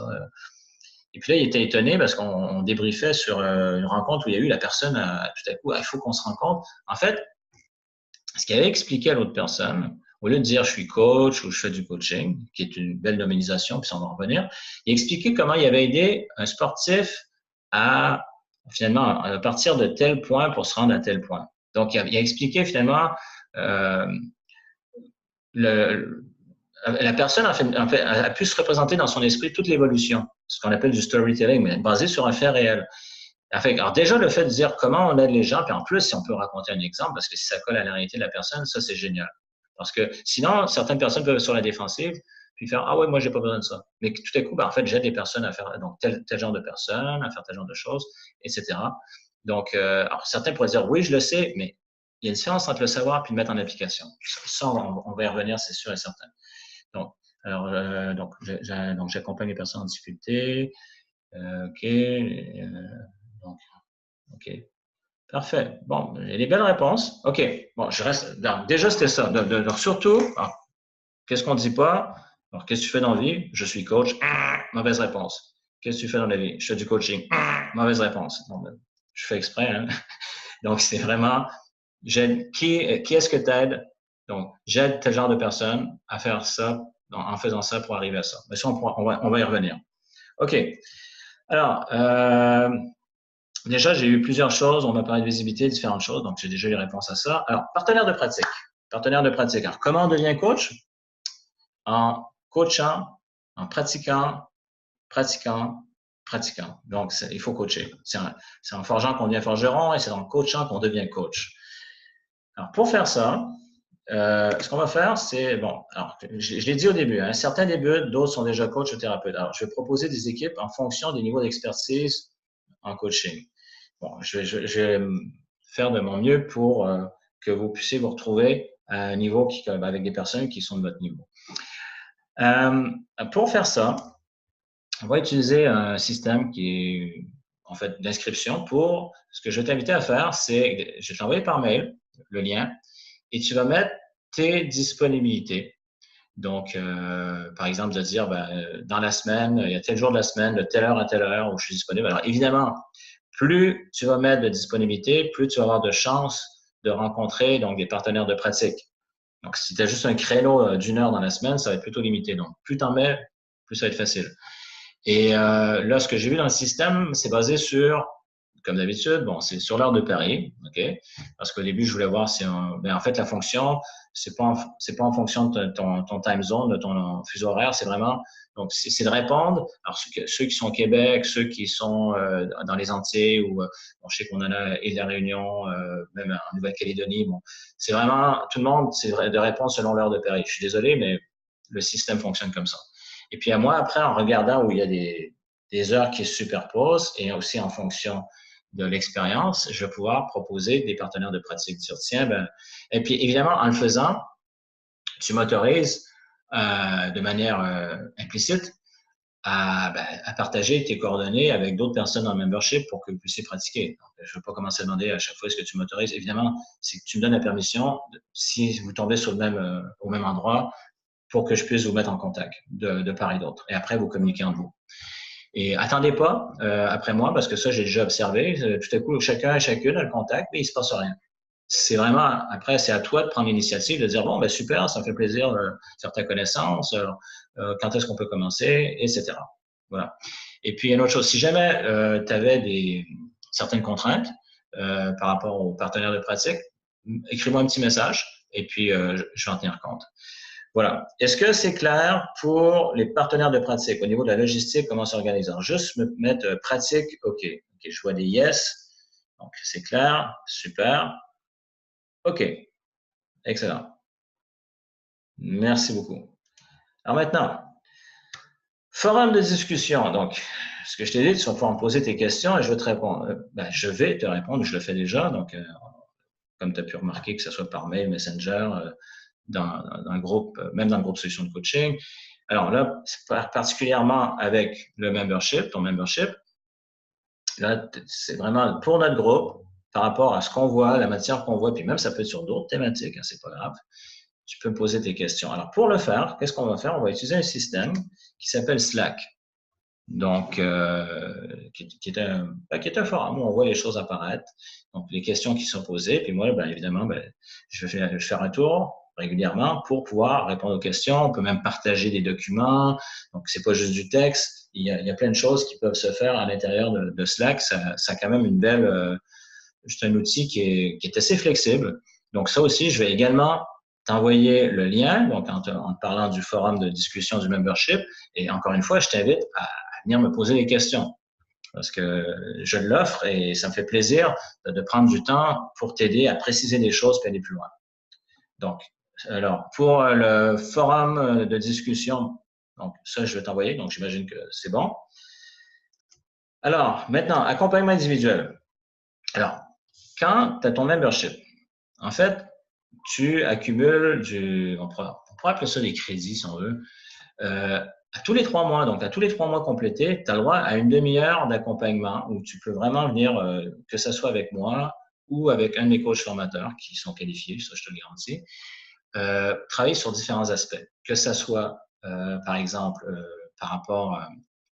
Et puis là, il était étonné parce qu'on débriefait sur une rencontre où il y a eu la personne, tout à coup, il faut qu'on se rencontre. En fait, ce qu'il avait expliqué à l'autre personne, au lieu de dire je suis coach ou je fais du coaching, qui est une belle nominalisation, puis on va en revenir, il expliquait comment il avait aidé un sportif à finalement à partir de tel point pour se rendre à tel point. Donc, il a expliqué finalement la personne a pu se représenter dans son esprit toute l'évolution, ce qu'on appelle du storytelling, mais basé sur un fait réel. Alors déjà, le fait de dire comment on aide les gens, puis en plus, si on peut raconter un exemple, parce que si ça colle à la réalité de la personne, ça, c'est génial. Parce que sinon, certaines personnes peuvent être sur la défensive, puis faire « Ah ouais, moi, j'ai pas besoin de ça ». Mais tout à coup, en fait, j'aide les personnes à faire donc, tel genre de personnes, à faire tel genre de choses, etc. Donc, alors, certains pourraient dire « Oui, je le sais », mais il y a une différence entre le savoir et le mettre en application. Ça, on va y revenir, c'est sûr et certain. Donc, j'accompagne les personnes en difficulté. OK. Donc, OK. Parfait. Bon, il y a des belles réponses. OK. Bon, je reste. Donc, déjà, c'était ça. Donc, surtout, qu'est-ce qu'on ne dit pas? Alors, qu'est-ce que tu fais dans la vie? Je suis coach. Mauvaise réponse. Qu'est-ce que tu fais dans la vie? Je fais du coaching. Mauvaise réponse. Non, ben, je fais exprès. Hein? Donc, c'est vraiment, qui est-ce que tu aides? Donc, j'aide tel genre de personne à faire ça, en faisant ça pour arriver à ça. Mais ça, on va y revenir. OK. Alors, déjà, j'ai eu plusieurs choses. On m'a parlé de visibilité, différentes choses. Donc, j'ai déjà eu les réponses à ça. Alors, partenaire de pratique. Partenaire de pratique. Alors, comment on devient coach? En coachant, en pratiquant, pratiquant, pratiquant. Donc, il faut coacher. C'est en forgeant qu'on devient forgeron et c'est en coachant qu'on devient coach. Alors, pour faire ça, ce qu'on va faire, c'est, bon, alors, je l'ai dit au début, hein, certains débutent, d'autres sont déjà coachs ou thérapeutes. Alors, je vais proposer des équipes en fonction des niveaux d'expertise en coaching. Bon, je vais faire de mon mieux pour que vous puissiez vous retrouver à un niveau avec des personnes qui sont de votre niveau. Pour faire ça, on va utiliser un système qui est en fait d'inscription pour, ce que je vais t'inviter à faire, c'est, je vais t'envoyer par mail le lien et tu vas mettre tes disponibilités. Donc, par exemple, de dire, dans la semaine, il y a tel jour de la semaine, de telle heure à telle heure où je suis disponible. Alors, évidemment, plus tu vas mettre de disponibilité, plus tu vas avoir de chances de rencontrer donc des partenaires de pratique. Donc, si tu as juste un créneau d'une heure dans la semaine, ça va être plutôt limité. Donc, plus tu en mets, plus ça va être facile. Et là, ce que j'ai vu dans le système, c'est basé sur, comme d'habitude, bon, c'est sur l'heure de Paris, OK? Parce qu'au début, je voulais voir si, en fait, la fonction, c'est pas en fonction de ton time zone, de ton fuseau horaire, c'est vraiment, donc, c'est de répondre. Alors, ceux qui sont au Québec, ceux qui sont dans les Antilles, ou, bon, je sais qu'on en a, et la Réunion, même en Nouvelle-Calédonie, bon, c'est vraiment, tout le monde, c'est de répondre selon l'heure de Paris. Je suis désolé, mais le système fonctionne comme ça. Et puis, à moi, après, en regardant où il y a des heures qui se superposent et aussi en fonction de l'expérience, je vais pouvoir proposer des partenaires de pratique. Dire, tiens, et puis, évidemment, en le faisant, tu m'autorises de manière implicite à partager tes coordonnées avec d'autres personnes dans le membership pour que vous puissiez pratiquer. Donc, je ne veux pas commencer à demander à chaque fois est-ce que tu m'autorises. Évidemment, c'est que tu me donnes la permission, si vous tombez sur au même endroit, pour que je puisse vous mettre en contact de part et d'autre. Et après, vous communiquez entre vous. Et attendez pas après moi, parce que ça, j'ai déjà observé. Tout à coup, chacun et chacune a le contact, mais il se passe rien. C'est vraiment, après, c'est à toi de prendre l'initiative, de dire, bon, super, ça me fait plaisir de faire ta connaissance, quand est-ce qu'on peut commencer, etc. Voilà. Et puis, une autre chose, si jamais tu avais certaines contraintes par rapport aux partenaires de pratique, écris-moi un petit message et puis je vais en tenir compte. Voilà. Est-ce que c'est clair pour les partenaires de pratique au niveau de la logistique, comment s'organiser? Juste me mettre pratique, OK. OK, je vois des yes. Donc, c'est clair. Super. OK. Excellent. Merci beaucoup. Alors maintenant, forum de discussion. Donc, ce que je t'ai dit, tu vas pouvoir me poser tes questions et je vais te répondre. Je vais te répondre, je le fais déjà. Donc, comme tu as pu remarquer, que ce soit par mail, Messenger, dans le groupe, même dans le groupe solution de coaching. Alors là, particulièrement avec le membership, ton membership, là, c'est vraiment pour notre groupe, par rapport à ce qu'on voit, la matière qu'on voit, puis même ça peut être sur d'autres thématiques, hein, c'est pas grave. Tu peux me poser tes questions. Alors pour le faire, qu'est-ce qu'on va faire? On va utiliser un système qui s'appelle Slack. Donc, qui est un forum où on voit les choses apparaître. Donc, les questions qui sont posées. Puis moi, évidemment, je vais faire un tour régulièrement pour pouvoir répondre aux questions. On peut même partager des documents. Donc, c'est pas juste du texte. Il y a plein de choses qui peuvent se faire à l'intérieur de Slack. Ça a quand même une belle, juste un outil qui est assez flexible. Donc, ça aussi, je vais également t'envoyer le lien, donc en te parlant du forum de discussion du membership. Et encore une fois, je t'invite à venir me poser des questions parce que je l'offre et ça me fait plaisir de prendre du temps pour t'aider à préciser des choses et aller plus loin. Donc, alors, pour le forum de discussion, donc ça, je vais t'envoyer, donc j'imagine que c'est bon. Alors, maintenant, accompagnement individuel. Alors, quand tu as ton membership, en fait, tu accumules on pourrait appeler ça des crédits si on veut, à tous les 3 mois, donc à tous les 3 mois complétés, tu as le droit à une demi-heure d'accompagnement où tu peux vraiment venir, que ce soit avec moi ou avec un de mes coachs formateurs qui sont qualifiés, ça je te le garantis, travailler sur différents aspects, que ce soit par exemple, par rapport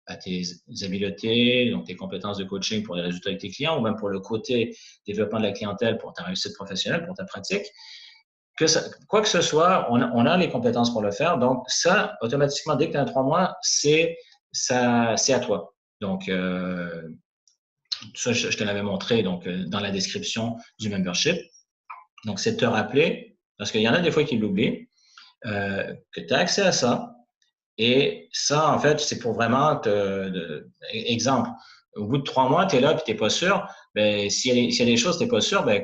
à tes habiletés, donc tes compétences de coaching pour les résultats avec tes clients, ou même pour le côté développement de la clientèle pour ta réussite professionnelle, pour ta pratique, quoi que ce soit, on a les compétences pour le faire. Donc, ça, automatiquement, dès que tu as 3 mois, c'est à toi. Donc, ça, je te l'avais montré donc, dans la description du membership. Donc, c'est de te rappeler, parce qu'il y en a des fois qui l'oublient, que tu as accès à ça. Et ça, en fait, c'est pour vraiment exemple, au bout de 3 mois, tu es là et tu n'es pas sûr. Ben, s'il y a des choses, tu n'es pas sûr, ben,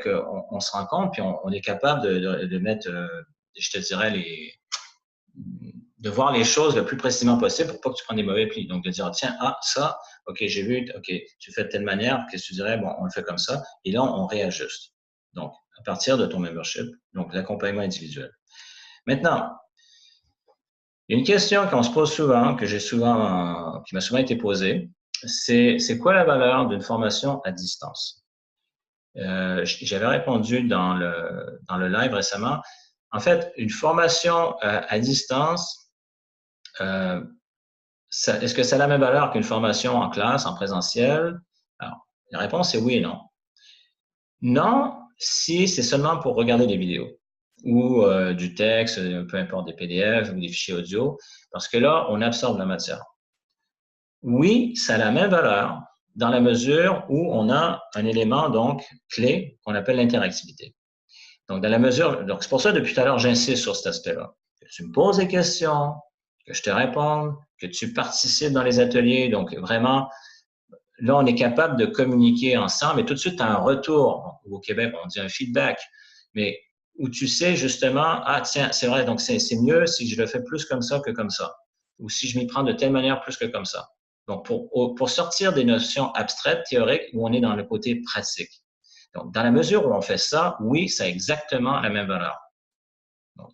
on se rend compte puis on est capable de mettre, je te dirais, de voir les choses le plus précisément possible pour pas que tu prennes des mauvais plis. Donc, de dire, tiens, ça, OK, j'ai vu, OK, tu fais de telle manière, qu'est-ce que tu dirais? Bon, on le fait comme ça. Et là, on réajuste. Donc, à partir de ton membership, donc l'accompagnement individuel. Maintenant, il y a une question qu'on se pose souvent, qui m'a souvent été posée, c'est quoi la valeur d'une formation à distance? J'avais répondu dans le live récemment. En fait, une formation à distance, est-ce que ça a la même valeur qu'une formation en classe, en présentiel? Alors, la réponse est oui et non. Non, si c'est seulement pour regarder des vidéos ou du texte, peu importe, des PDF ou des fichiers audio, parce que là, on absorbe la matière. Oui, ça a la même valeur dans la mesure où on a un élément donc clé qu'on appelle l'interactivité. Donc, dans la mesure, donc c'est pour ça depuis tout à l'heure, j'insiste sur cet aspect-là. Que tu me poses des questions, que je te réponde, que tu participes dans les ateliers. Donc, vraiment, là, on est capable de communiquer ensemble et tout de suite, tu as un retour. Au Québec, on dit un feedback, mais où tu sais justement, ah tiens, c'est vrai, donc c'est mieux si je le fais plus comme ça que comme ça, ou si je m'y prends de telle manière plus que comme ça. Donc, pour sortir des notions abstraites, théoriques, où on est dans le côté pratique. Donc, dans la mesure où on fait ça, oui, ça a exactement la même valeur. Donc,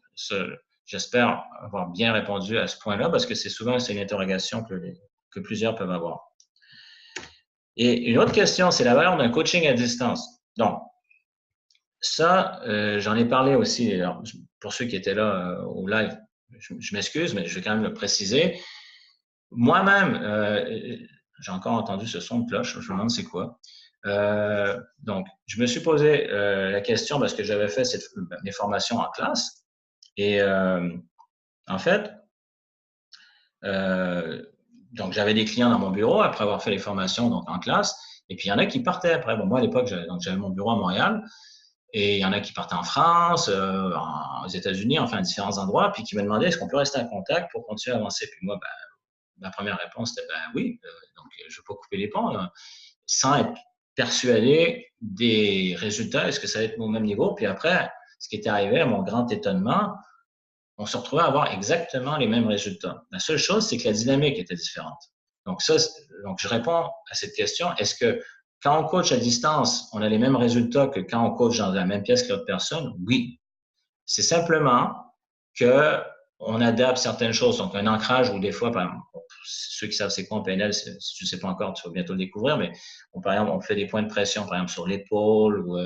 j'espère avoir bien répondu à ce point-là parce que c'est souvent une interrogation que plusieurs peuvent avoir. Et une autre question, c'est la valeur d'un coaching à distance. Donc, ça, j'en ai parlé aussi. Alors, pour ceux qui étaient là au live, je m'excuse, mais je vais quand même le préciser. Moi-même, j'ai encore entendu ce son de cloche, je me demande c'est quoi. Donc, je me suis posé la question parce que j'avais fait mes formations en classe. Et en fait, donc j'avais des clients dans mon bureau après avoir fait les formations donc en classe. Et puis, il y en a qui partaient après. Bon, moi, à l'époque, j'avais mon bureau à Montréal. Et il y en a qui partaient en France, aux États-Unis, enfin, à différents endroits, puis qui me demandaient est-ce qu'on peut rester en contact pour continuer à avancer. Puis moi, ma première réponse était oui. Donc, je ne veux pas couper les ponts, là, sans être persuadé des résultats. Est-ce que ça va être au même niveau? Puis après, ce qui était arrivé, à mon grand étonnement, on se retrouvait à avoir exactement les mêmes résultats. La seule chose, c'est que la dynamique était différente. Donc, je réponds à cette question. Est-ce que quand on coach à distance, on a les mêmes résultats que quand on coach dans la même pièce que l'autre personne? Oui. C'est simplement qu'on adapte certaines choses. Donc, un ancrage où des fois, par exemple, ceux qui savent c'est quoi en PNL, si tu ne sais pas encore, tu vas bientôt le découvrir, mais par exemple, on fait des points de pression, par exemple, sur l'épaule, ou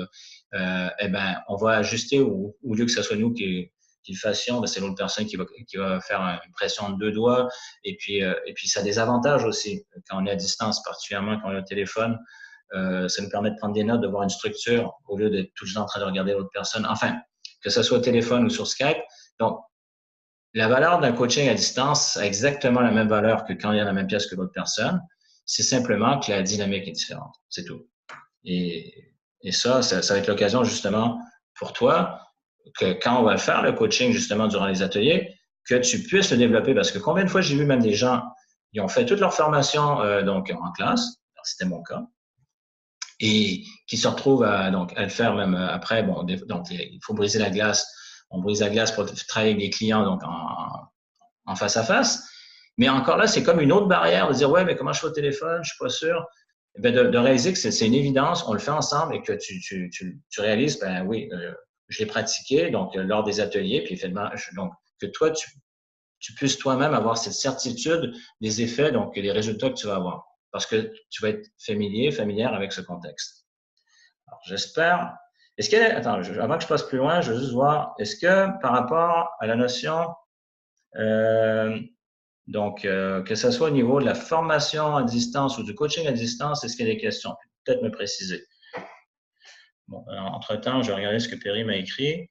on va ajuster, au lieu que ce soit nous qui le fassions, c'est l'autre personne qui va faire une pression de 2 doigts. Et puis, ça a des avantages aussi quand on est à distance, particulièrement quand on est au téléphone. Ça nous permet de prendre des notes, de voir une structure au lieu d'être tout le temps en train de regarder l'autre personne. Enfin, que ce soit au téléphone ou sur Skype. Donc, la valeur d'un coaching à distance a exactement la même valeur que quand il y a la même pièce que l'autre personne. C'est simplement que la dynamique est différente. C'est tout. Et ça va être l'occasion justement pour toi que quand on va faire le coaching justement durant les ateliers, que tu puisses le développer. Parce que combien de fois j'ai vu même des gens, ils ont fait toute leur formation donc en classe, c'était mon cas, et qui se retrouvent à le faire même après. Bon, donc il faut briser la glace. On brise la glace pour travailler avec des clients donc en face à face. Mais encore là, c'est comme une autre barrière de dire ouais, mais comment je fais au téléphone, je suis pas sûr. Ben de réaliser que c'est une évidence, on le fait ensemble et que tu réalises, ben oui, je l'ai pratiqué donc lors des ateliers, puis finalement, donc que toi tu puisses toi-même avoir cette certitude des effets, donc des résultats que tu vas avoir, parce que tu vas être familière avec ce contexte. Alors, j'espère. Attends, avant que je passe plus loin, je veux juste voir, est-ce que par rapport à la notion Donc, que ce soit au niveau de la formation à distance ou du coaching à distance, est-ce qu'il y a des questions? Peut-être me préciser. Bon, entre-temps, je vais regarder ce que Perry m'a écrit.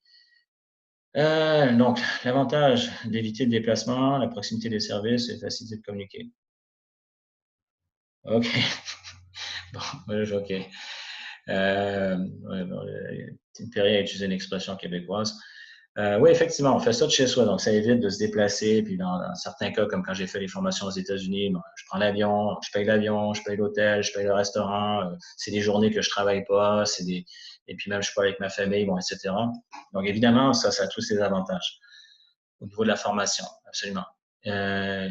Donc, l'avantage d'éviter le déplacement, la proximité des services et la facilité de communiquer. OK. Bon, OK. Perry a utilisé une expression québécoise. Oui, effectivement, on fait ça de chez soi, donc ça évite de se déplacer. Puis dans certains cas, comme quand j'ai fait les formations aux États-Unis, je prends l'avion, je paye l'hôtel, je paye le restaurant. C'est des journées que je travaille pas, et puis même je suis pas avec ma famille, bon, etc. Donc évidemment, ça a tous ses avantages au niveau de la formation, absolument.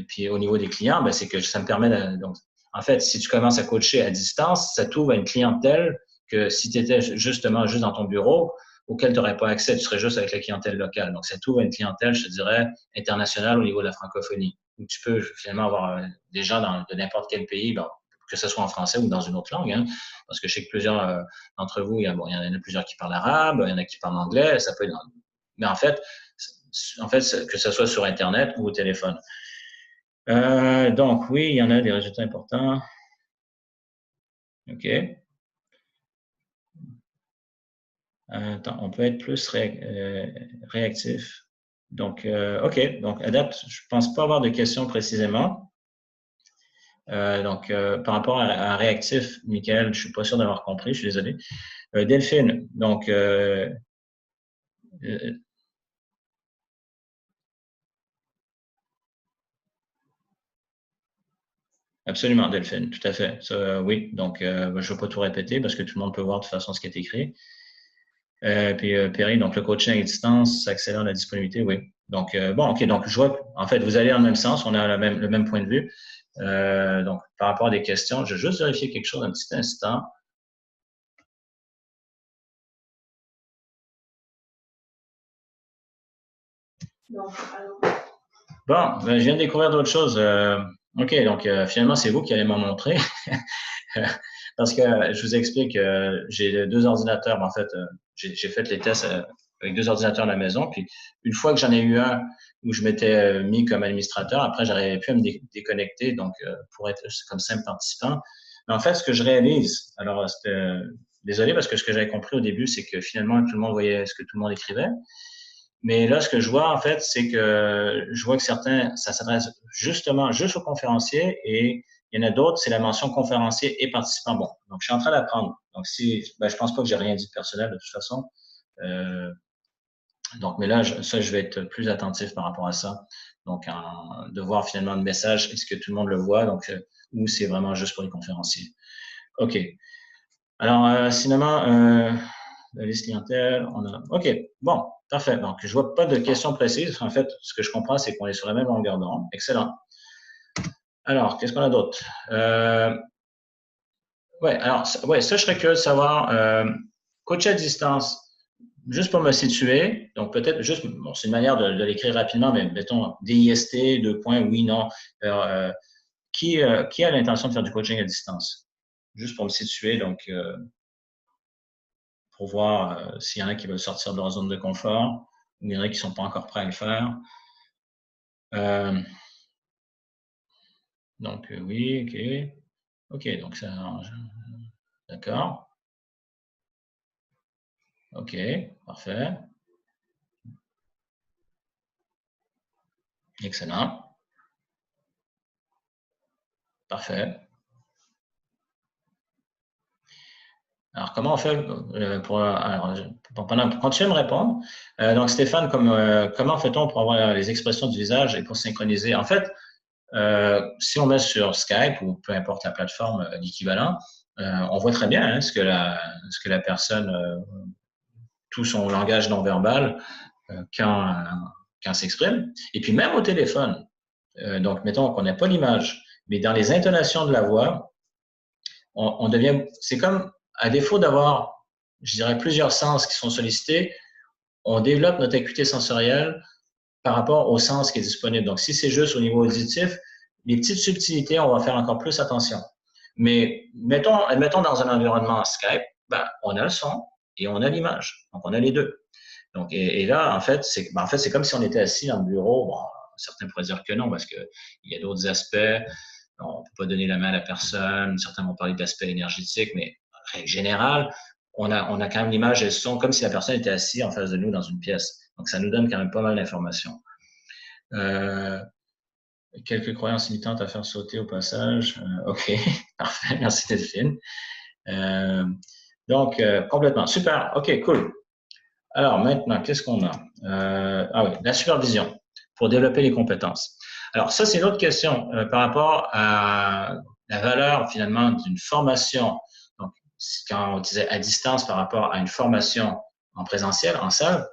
Puis au niveau des clients, ben, c'est que ça me permet donc, en fait, si tu commences à coacher à distance, ça t'ouvre à une clientèle que si tu étais justement juste dans ton bureau, auquel tu n'aurais pas accès, tu serais juste avec la clientèle locale. Donc, ça t'ouvre à une clientèle, je te dirais, internationale au niveau de la francophonie, où tu peux finalement avoir des gens de n'importe quel pays, bon, que ce soit en français ou dans une autre langue, hein, parce que je sais que plusieurs d'entre vous, il y en a plusieurs qui parlent arabe, il y en a qui parlent anglais, ça peut être... Mais en fait, que ce soit sur Internet ou au téléphone. Donc, oui, il y en a des résultats importants. OK. Attends, on peut être plus réactif. Donc, OK. Donc, adapte, je ne pense pas avoir de questions précisément. Donc, par rapport à réactif, Michael, je ne suis pas sûr d'avoir compris, je suis désolé. Delphine, donc, absolument, Delphine, tout à fait. Ça, oui, donc, je ne vais pas tout répéter parce que tout le monde peut voir de toute façon ce qui est écrit. Puis Perry, donc le coaching à distance, ça accélère la disponibilité, oui. Donc, bon, OK, donc je vois, en fait, vous allez dans le même sens, on a le même point de vue. Donc, par rapport à des questions, je vais juste vérifier quelque chose un petit instant. Bon, ben, je viens de découvrir d'autres choses. OK, donc finalement, c'est vous qui allez m'en montrer. Parce que je vous explique, j'ai 2 ordinateurs. En fait, j'ai fait les tests avec 2 ordinateurs à la maison. Puis, une fois que j'en ai eu un où je m'étais mis comme administrateur, après, j'arrivais plus à me déconnecter, donc pour être comme simple participant. Mais en fait, ce que je réalise, alors, désolé parce que ce que j'avais compris au début, c'est que finalement, tout le monde voyait ce que tout le monde écrivait. Mais là, ce que je vois, en fait, c'est que je vois que certains, ça s'adresse justement juste aux conférenciers et il y en a d'autres, c'est la mention conférencier et participant. Bon, donc je suis en train d'apprendre. Donc, je pense pas que j'ai rien dit de personnel de toute façon. Donc, mais là, je vais être plus attentif par rapport à ça. Donc, de voir finalement le message, est-ce que tout le monde le voit, donc, ou c'est vraiment juste pour les conférenciers. OK. Alors, cinéma, la liste clientèle, on a. OK, bon, parfait. Donc, je vois pas de questions précises. En fait, ce que je comprends, c'est qu'on est sur la même longueur d'onde. Excellent. Alors, qu'est-ce qu'on a d'autre? Ouais, alors, ouais, ça, je serais curieux de savoir. Coach à distance, juste pour me situer, donc peut-être juste, bon, c'est une manière de l'écrire rapidement, mais mettons DIST, 2 points, oui, non. Qui a l'intention de faire du coaching à distance? Juste pour me situer, donc, pour voir s'il y en a qui veulent sortir de leur zone de confort ou il y en a qui ne sont pas encore prêts à le faire. Donc, oui, OK. OK, donc ça, d'accord. OK, parfait. Excellent. Parfait. Alors, comment on fait pour continuer à me répondre? Donc, Stéphane, comment fait-on pour avoir les expressions du visage et pour synchroniser? En fait, si on met sur Skype ou peu importe la plateforme d'équivalent, on voit très bien hein, ce que la personne, tout son langage non verbal, quand s'exprime. Et puis même au téléphone. Donc, mettons qu'on n'a pas l'image, mais dans les intonations de la voix, on devient. C'est comme, à défaut d'avoir, je dirais, plusieurs sens qui sont sollicités, on développe notre acuité sensorielle par rapport au sens qui est disponible. Donc, si c'est juste au niveau auditif, les petites subtilités, on va faire encore plus attention. Mais mettons dans un environnement Skype, ben, on a le son et on a l'image. Donc, on a les deux. Donc, et là, en fait, c'est comme si on était assis dans le bureau. Bon, certains pourraient dire que non, parce qu'il y a d'autres aspects. On ne peut pas donner la main à la personne. Certains vont parler d'aspect énergétique, mais en règle générale, on a quand même l'image et le son comme si la personne était assise en face de nous dans une pièce. Donc, ça nous donne quand même pas mal d'informations. Quelques croyances limitantes à faire sauter au passage. OK, parfait. Merci Delphine. Donc, complètement. Super. OK, cool. Alors, maintenant, qu'est-ce qu'on a? Ah oui, la supervision pour développer les compétences. Alors, ça, c'est une autre question par rapport à la valeur, finalement, d'une formation. Donc, quand on disait à distance par rapport à une formation en présentiel, en salle,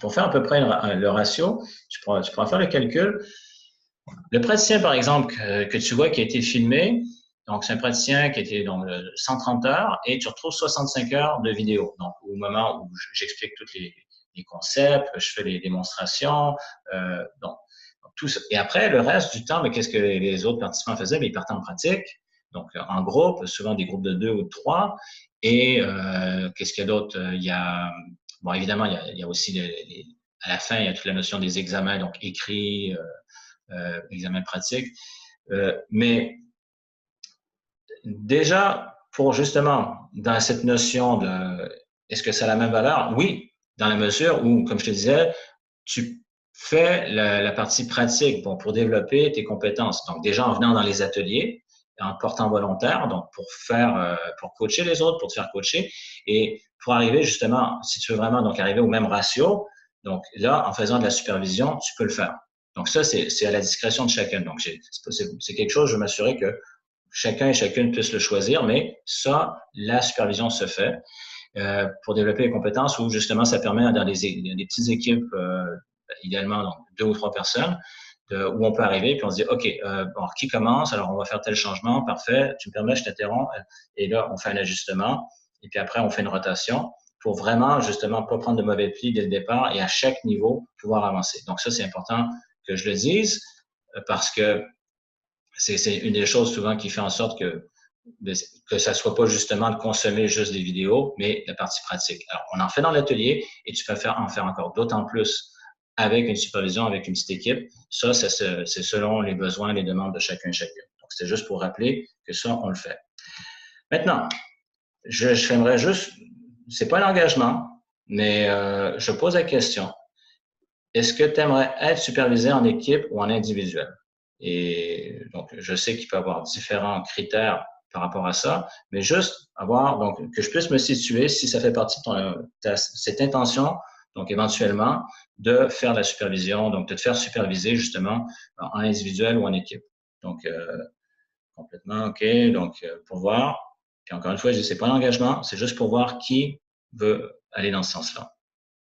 pour faire à peu près le ratio, tu pourras faire le calcul. Le praticien, par exemple, que tu vois qui a été filmé, donc c'est un praticien qui a été dans 130 heures et tu retrouves 65 heures de vidéo. Donc, au moment où j'explique tous les concepts, je fais les démonstrations, donc tout ça. Et après, le reste du temps, mais qu'est-ce que les autres participants faisaient? Bien, ils partaient en pratique, donc en groupe, souvent des groupes de 2 ou de 3. Et qu'est-ce qu'il y a d'autre? Il y a, bon, évidemment, il y a aussi, à la fin, il y a toute la notion des examens, donc écrits, examen pratique. Mais déjà, pour justement, dans cette notion de est-ce que ça a la même valeur? Oui, dans la mesure où, comme je te disais, tu fais la partie pratique pour développer tes compétences. Donc, déjà en venant dans les ateliers, en portant volontaire, donc pour coacher les autres, pour te faire coacher, et pour arriver justement, si tu veux vraiment donc arriver au même ratio, donc là, en faisant de la supervision, tu peux le faire. Donc ça, c'est à la discrétion de chacun. Donc c'est quelque chose, je veux m'assurer que chacun et chacune puisse le choisir, mais ça, la supervision se fait pour développer les compétences où justement ça permet dans des petites équipes, idéalement donc 2 ou 3 personnes, où on peut arriver puis on se dit OK, bon, qui commence? Alors on va faire tel changement, parfait, tu me permets, je t'interromps, et là on fait un ajustement et puis après on fait une rotation pour vraiment justement pas prendre de mauvais plis dès le départ et à chaque niveau pouvoir avancer. Donc ça c'est important que je le dise parce que c'est une des choses souvent qui fait en sorte que ça ne soit pas justement de consommer juste des vidéos, mais la partie pratique. Alors, on en fait dans l'atelier et tu peux en faire encore d'autant plus avec une supervision, avec une petite équipe. Ça, c'est selon les besoins et les demandes de chacun et chacune. Donc, c'était juste pour rappeler que ça, on le fait. Maintenant, j'aimerais juste, c'est pas un engagement, mais je pose la question. Est-ce que tu aimerais être supervisé en équipe ou en individuel? Et donc, je sais qu'il peut y avoir différents critères par rapport à ça, mais juste avoir, donc, que je puisse me situer si ça fait partie de cette intention, donc éventuellement, de faire de la supervision, donc de te faire superviser justement en individuel ou en équipe. Donc, complètement OK. Donc, pour voir. Puis encore une fois, je dis, c'est pas un engagement, c'est juste pour voir qui veut aller dans ce sens-là.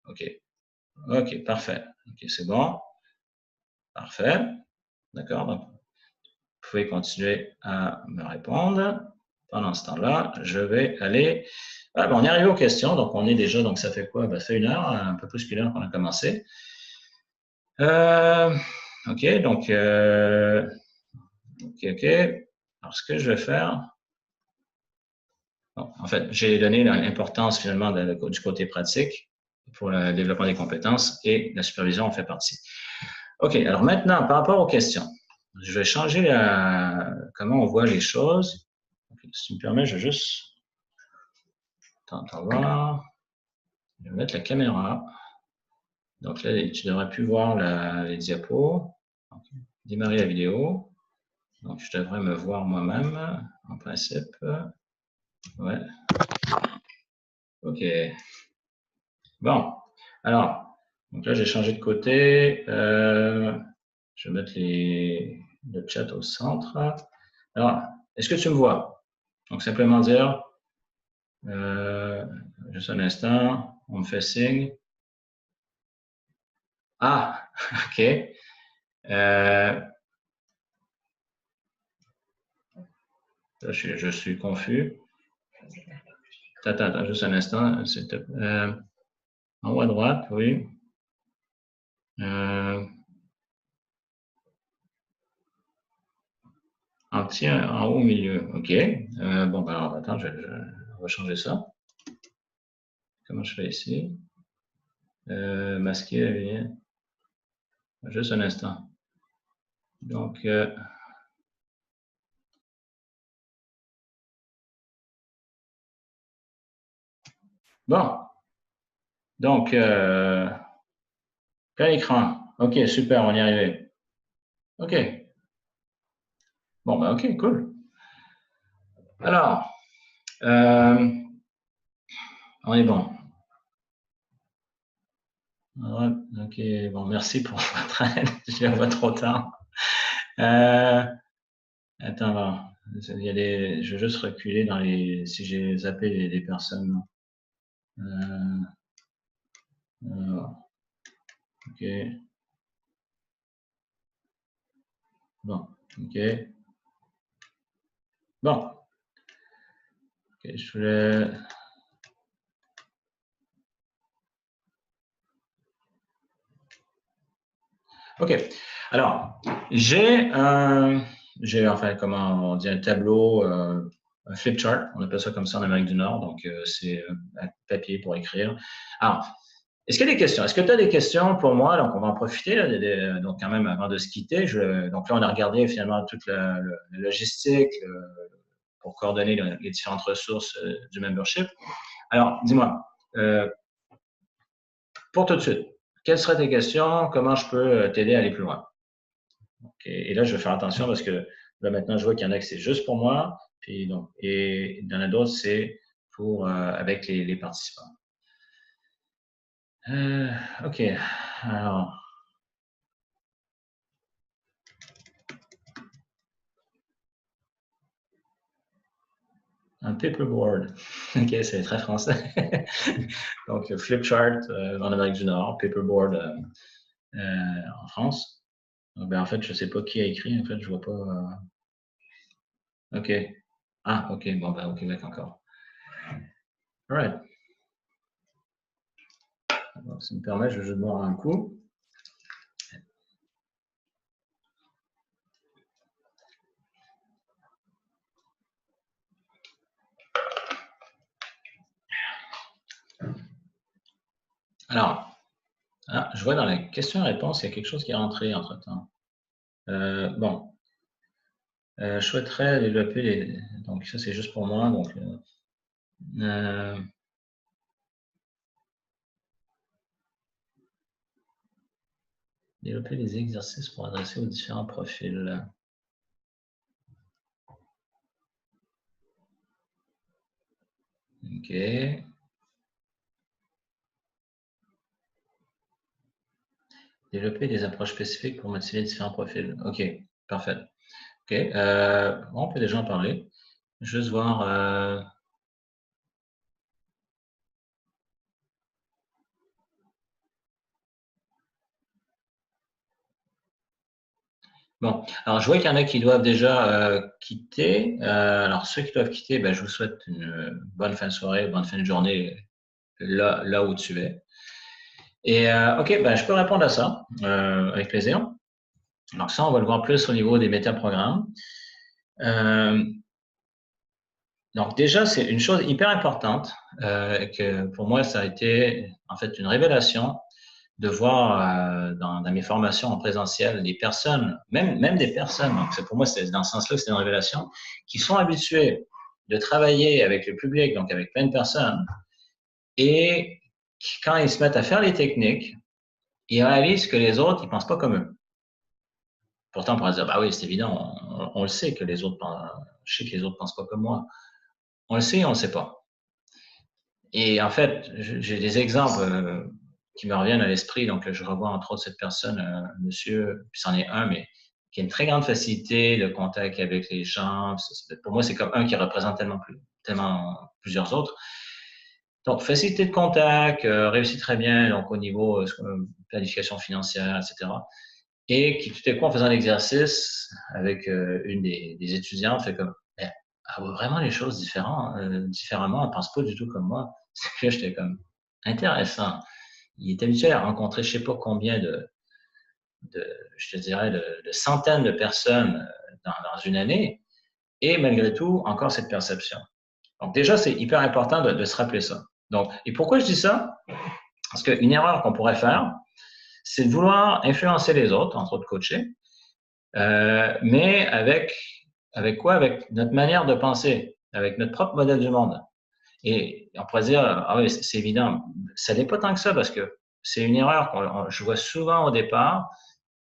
OK. OK, parfait. OK, c'est bon. Parfait. D'accord. Donc, vous pouvez continuer à me répondre. Pendant ce temps-là, je vais aller. Ah, bon, on est arrivé aux questions. Donc, on est déjà. Donc, ça fait quoi? Ben, ça fait 1 heure, un peu plus qu'1 heure qu'on a commencé. OK. Donc, OK. Alors, ce que je vais faire. Bon, en fait, j'ai donné l'importance finalement du côté pratique pour le développement des compétences et la supervision en fait partie. OK. Alors, maintenant, par rapport aux questions. Je vais changer comment on voit les choses. Okay, si tu me permets, je vais juste voir. Je vais mettre la caméra. Donc là, tu devrais plus voir les diapos. Okay. Démarrer la vidéo. Donc, je devrais me voir moi-même, en principe. Ouais. OK. Bon. Alors, donc là, j'ai changé de côté. Je vais mettre le chat au centre. Alors, est-ce que tu me vois? Donc, simplement dire, juste un instant, on me fait signe. Ah, OK. Là, je suis confus. Attends, juste un instant. En haut à droite, oui. En petit, en haut au milieu. OK. Bon, ben alors, attends, on va changer ça. Comment je fais ici? Masquer, Juste un instant. Donc, bon. Donc, plein écran. OK, super, on y est arrivé. OK. Bon, ben, OK, cool. Alors, on est bon. Ouais, OK, bon, merci pour votre aide. Je vois trop tard. Attends, voir. Il y a des, je vais juste reculer dans les, si j'ai zappé les personnes. Euh, OK. Bon, OK. Bon. OK, je voulais. OK. Alors, enfin, comment on dit, un tableau, un flip chart, on appelle ça comme ça en Amérique du Nord, donc c'est un papier pour écrire. Alors, est-ce qu'il y a des questions? Est-ce que tu as des questions pour moi? Donc, on va en profiter, là, donc quand même, avant de se quitter. Donc là, on a regardé finalement toute la logistique pour coordonner les différentes ressources du membership. Alors, dis-moi, pour tout de suite, quelles seraient tes questions? Comment je peux t'aider à aller plus loin? Et là, je vais faire attention parce que là, maintenant, je vois qu'il y en a que c'est juste pour moi. Puis, donc, et il y en a d'autres, c'est pour avec les participants. OK. Alors. Un paperboard. OK, c'est très français. Donc, flipchart en Amérique du Nord, paperboard en France. Donc, ben, en fait, je ne sais pas qui a écrit. En fait, je ne vois pas. OK. Ah, OK. Bon, ben, au Québec encore. All right. Donc, ça me permet, je vais juste boire un coup. Alors, je vois dans la question-réponse, il y a quelque chose qui est rentré entre-temps. Bon. Je souhaiterais développer les. Donc, ça, c'est juste pour moi. Donc, développer les exercices pour adresser aux différents profils. OK. Développer des approches spécifiques pour motiver différents profils. OK, parfait. OK, bon, on peut déjà en parler. Juste voir. Bon, alors je vois qu'il y en a qui doivent déjà quitter. Alors ceux qui doivent quitter, ben, je vous souhaite une bonne fin de soirée, bonne fin de journée là où tu es. Et OK, ben, je peux répondre à ça avec plaisir. Donc ça, on va le voir plus au niveau des métaprogrammes. Donc déjà, c'est une chose hyper importante que pour moi, ça a été en fait une révélation de voir dans mes formations en présentiel des personnes, même des personnes, donc pour moi, c'est dans ce sens-là que c'est une révélation, qui sont habituées de travailler avec le public, donc avec plein de personnes, et quand ils se mettent à faire les techniques, ils réalisent que les autres, ils pensent pas comme eux. Pourtant, on pourrait dire, bah oui, c'est évident, on le sait que les autres, je sais que les autres pensent pas comme moi. On le sait, on le sait pas. Et en fait, j'ai des exemples qui me reviennent à l'esprit. Donc, je revois entre autres cette personne, monsieur, puis c'en est un, mais qui a une très grande facilité de contact avec les gens. Pour moi, c'est comme un qui représente tellement plusieurs autres. Donc, facilité de contact, réussit très bien donc au niveau planification financière, etc. Et qui, tout à coup, en faisant l'exercice avec une des étudiantes, fait comme, elle voit vraiment les choses différemment, elle ne pense pas du tout comme moi. C'est que j'étais comme, intéressant. Il est habitué à rencontrer je ne sais pas combien je te dirais, de centaines de personnes dans une année, et malgré tout, encore cette perception. Donc déjà, c'est hyper important de se rappeler ça. Donc, et pourquoi je dis ça? Parce qu'une erreur qu'on pourrait faire, c'est de vouloir influencer les autres, entre autres coacher, mais avec quoi? Avec notre manière de penser, avec notre propre modèle du monde. Et on pourrait dire, ah oui, c'est évident. Ça n'est pas tant que ça parce que c'est une erreur que je vois souvent au départ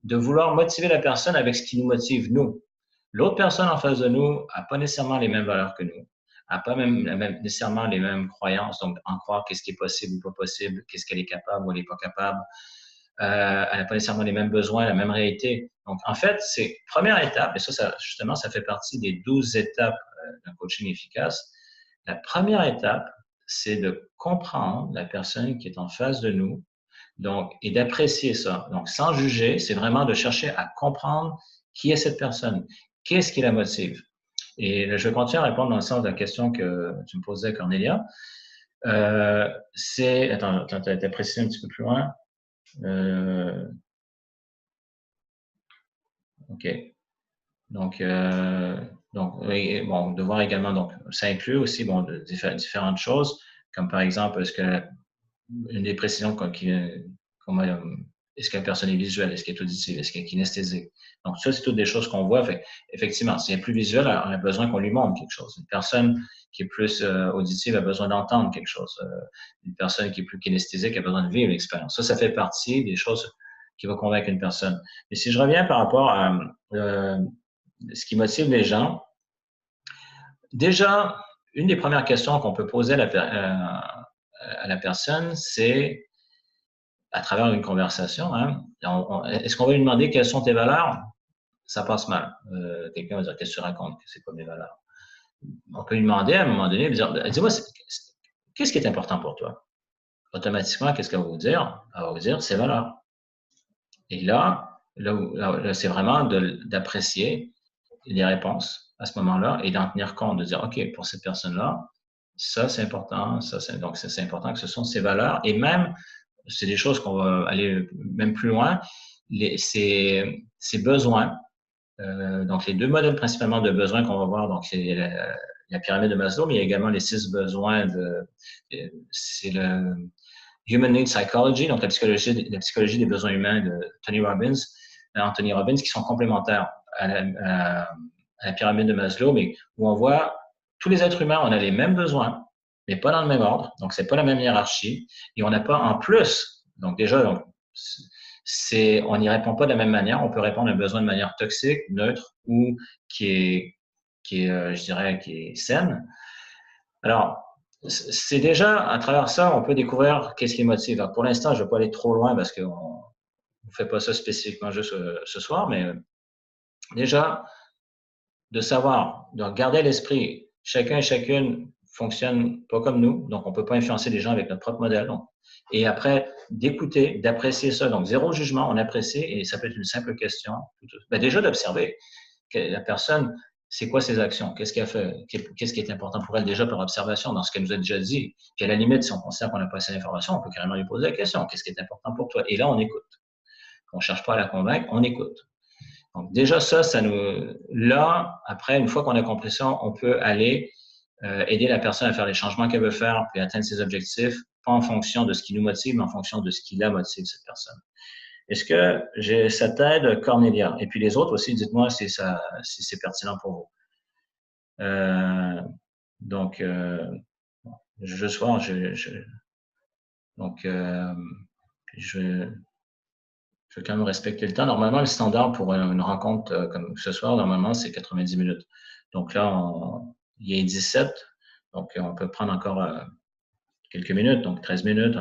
de vouloir motiver la personne avec ce qui nous motive, nous. L'autre personne en face de nous n'a pas nécessairement les mêmes valeurs que nous, n'a pas même nécessairement les mêmes croyances, donc en croire qu'est-ce qui est possible ou pas possible, qu'est-ce qu'elle est capable ou elle n'est pas capable. Elle n'a pas nécessairement les mêmes besoins, la même réalité. Donc, en fait, c'est première étape, et ça justement, ça fait partie des 12 étapes d'un coaching efficace. La première étape, c'est de comprendre la personne qui est en face de nous, donc, et d'apprécier ça. Donc, sans juger, c'est vraiment de chercher à comprendre qui est cette personne, qu'est-ce qui la motive. Et je vais continuer à répondre dans le sens de la question que tu me posais, Cornelia. Attends, tu as précisé un petit peu plus loin. OK. Donc, oui, bon, de voir également, donc, ça inclut aussi, bon, différentes choses, comme par exemple, une des précisions est-ce que la personne est visuelle, est-ce qu'elle est auditive, est-ce qu'elle est kinesthésique. Donc, ça, c'est toutes des choses qu'on voit. Fait, effectivement, si elle est plus visuelle, on a besoin qu'on lui montre quelque chose. Une personne qui est plus auditive a besoin d'entendre quelque chose. Une personne qui est plus kinesthésique a besoin de vivre l'expérience. Ça fait partie des choses qui vont convaincre une personne. Mais si je reviens par rapport à ce qui motive les gens, déjà, une des premières questions qu'on peut poser à la personne, c'est à travers une conversation, hein, est-ce qu'on va lui demander quelles sont tes valeurs? Ça passe mal. Quelqu'un va dire, qu'est-ce que tu racontes? C'est quoi mes valeurs? On peut lui demander à un moment donné, dire, dis-moi, qu'est-ce qui est important pour toi? Automatiquement, qu'est-ce qu'elle va vous dire? Elle va vous dire ses valeurs. Et là c'est vraiment d'apprécier les réponses à ce moment-là et d'en tenir compte, de dire, OK, pour cette personne-là, ça, c'est important, donc c'est important que ce sont ses valeurs. Et même, c'est des choses qu'on va aller même plus loin, ses besoins. Donc, les deux modèles principalement de besoins qu'on va voir, donc c'est la pyramide de Maslow, mais il y a également les 6 besoins c'est le Human Need Psychology, donc la psychologie des besoins humains de Anthony Robbins, qui sont complémentaires à la pyramide de Maslow, mais où on voit tous les êtres humains, on a les mêmes besoins, mais pas dans le même ordre, donc c'est pas la même hiérarchie, et on n'a pas en plus, donc déjà, on n'y répond pas de la même manière, on peut répondre à un besoin de manière toxique, neutre, ou je dirais, qui est saine. Alors, c'est déjà, à travers ça, on peut découvrir qu'est-ce qui motive. Alors, pour l'instant, je ne vais pas aller trop loin parce qu'on ne fait pas ça spécifiquement juste ce soir, mais déjà, de savoir, de regarder l'esprit, chacun et chacune fonctionne pas comme nous, donc on ne peut pas influencer les gens avec notre propre modèle. Donc. Et après, d'écouter, d'apprécier ça. Donc, zéro jugement, on apprécie, et ça peut être une simple question. Ben, déjà, d'observer que la personne, c'est quoi ses actions? Qu'est-ce qu'elle fait? Qu'est-ce qui est important pour elle déjà par observation dans ce qu'elle nous a déjà dit? Puis à la limite, si on considère qu'on n'a pas assez d'informations, on peut carrément lui poser la question. Qu'est-ce qui est important pour toi? Et là, on écoute. On ne cherche pas à la convaincre, on écoute. Donc déjà, là, après, une fois qu'on a compris ça, on peut aller aider la personne à faire les changements qu'elle veut faire, puis atteindre ses objectifs, pas en fonction de ce qui nous motive, mais en fonction de ce qui la motive, cette personne. Est-ce que ça t'aide, Cornelia? Et puis les autres aussi, dites-moi si c'est pertinent pour vous. Donc, juste voir, donc, je vais quand même respecter le temps. Normalement, le standard pour une rencontre comme ce soir, normalement, c'est 90 minutes. Donc là, il est 17, donc on peut prendre encore quelques minutes, donc 13 minutes.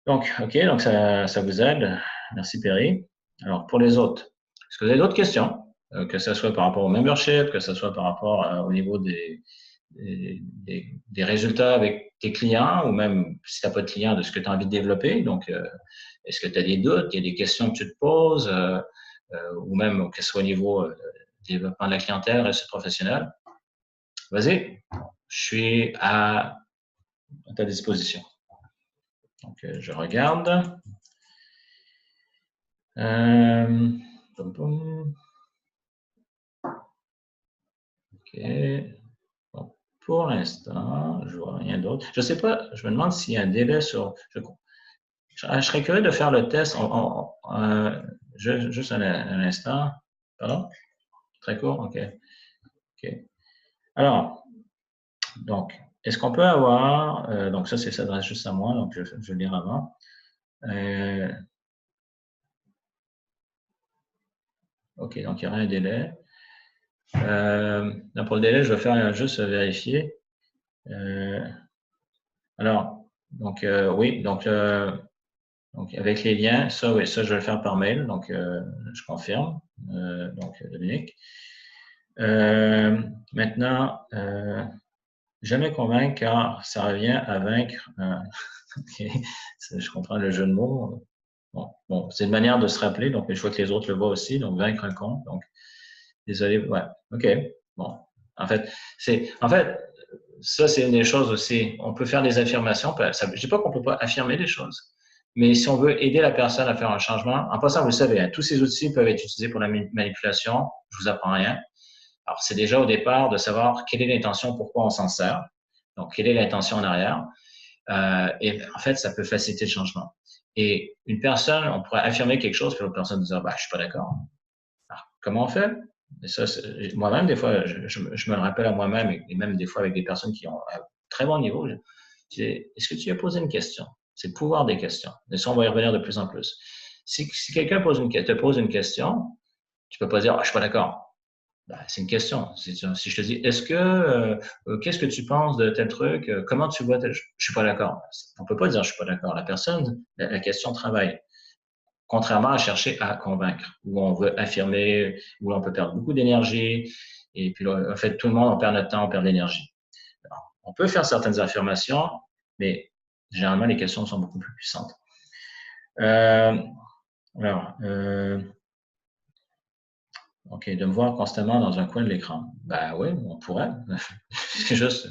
Donc, OK, donc ça vous aide. Merci, Perry. Alors, pour les autres, est-ce que vous avez d'autres questions? Que ce soit par rapport au membership, que ce soit par rapport au niveau des résultats avec tes clients, ou même si tu n'as pas de clients, de ce que tu as envie de développer. Donc, est-ce que tu as des doutes, il y a des questions que tu te poses, ou même que ce soit au niveau développement de la clientèle, réussite professionnelle? Vas-y, je suis à ta disposition. Donc, je regarde. OK. Bon, pour l'instant, je vois rien d'autre. Je ne sais pas, je me demande s'il y a un délai sur. Je serais curieux de faire le test. Juste un instant. Pardon? Très court? OK. OK. Alors, donc, est-ce qu'on peut avoir, donc ça s'adresse juste à moi, donc je vais lire avant. OK, donc il y aura un délai. Pour le délai, je vais faire juste vérifier. Alors, donc oui, donc avec les liens, ça, oui, ça, je vais le faire par mail, donc je confirme. Donc, Dominique. Maintenant, jamais convaincre car ça revient à vaincre. Okay. Je comprends le jeu de mots. Bon, c'est une manière de se rappeler, donc je vois que les autres le voient aussi, donc vaincre un con. Donc, désolé, ouais, OK. Bon, en fait, ça, c'est une des choses aussi. On peut faire des affirmations. Je ne dis pas qu'on ne peut pas affirmer des choses, mais si on veut aider la personne à faire un changement, en passant, vous le savez, hein, tous ces outils peuvent être utilisés pour la manipulation. Je ne vous apprends rien. Alors, c'est déjà au départ de savoir quelle est l'intention, pourquoi on s'en sert. Donc, quelle est l'intention en arrière. Et en fait, ça peut faciliter le changement. Et une personne, on pourrait affirmer quelque chose, puis l'autre personne dire, bah, je suis pas d'accord. Alors, comment on fait? Et ça, moi-même, des fois, je me le rappelle à moi-même, et même des fois avec des personnes qui ont un très bon niveau, je dis, est-ce que tu as posé une question? C'est le pouvoir des questions. Et ça, on va y revenir de plus en plus. Si quelqu'un te pose une question, tu peux pas dire, ah, je suis pas d'accord. Ben, c'est une question. Si je te dis, qu'est-ce que tu penses de tel truc? Comment tu vois tel, je suis pas d'accord. On peut pas dire, je suis pas d'accord. La personne, la question travaille. Contrairement à chercher à convaincre, où on veut affirmer, où on peut perdre beaucoup d'énergie. Et puis, en fait, tout le monde, on perd notre temps, on perd de l'énergie. On peut faire certaines affirmations, mais généralement, les questions sont beaucoup plus puissantes. Euh, alors, OK, de me voir constamment dans un coin de l'écran. Ben oui, on pourrait. C'est juste,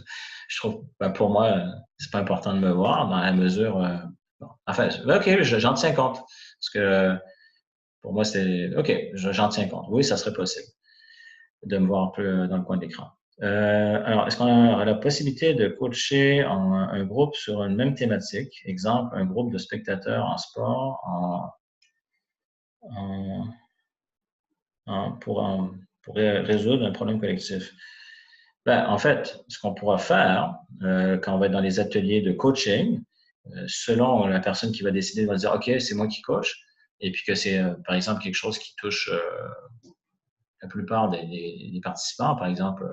je trouve, ben pour moi, c'est pas important de me voir dans la mesure. Bon, enfin, OK, j'en tiens compte. Parce que pour moi, c'est OK, j'en tiens compte. Oui, ça serait possible de me voir un peu dans le coin de l'écran. Alors, est-ce qu'on a la possibilité de coacher un groupe sur une même thématique? Exemple, un groupe de spectateurs en sport, pour résoudre un problème collectif. Ben, en fait, ce qu'on pourra faire quand on va être dans les ateliers de coaching, selon la personne qui va décider, va dire, OK, c'est moi qui coach, et puis que c'est, par exemple, quelque chose qui touche la plupart des participants. Par exemple,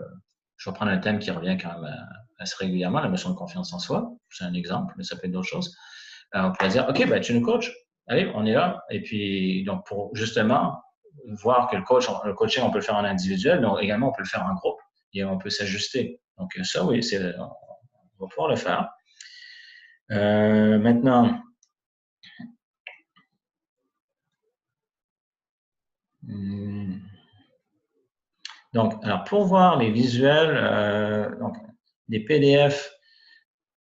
je vais prendre un thème qui revient quand même assez régulièrement, la notion de confiance en soi. C'est un exemple, mais ça peut être d'autres choses. On pourrait dire, OK, ben, tu nous coaches. Allez, on est là. Et puis, donc, pour justement voir que le coaching, on peut le faire en individuel, mais également, on peut le faire en groupe et on peut s'ajuster. Donc, ça, oui, on va pouvoir le faire. Maintenant, donc, alors pour voir les visuels, donc, des PDF,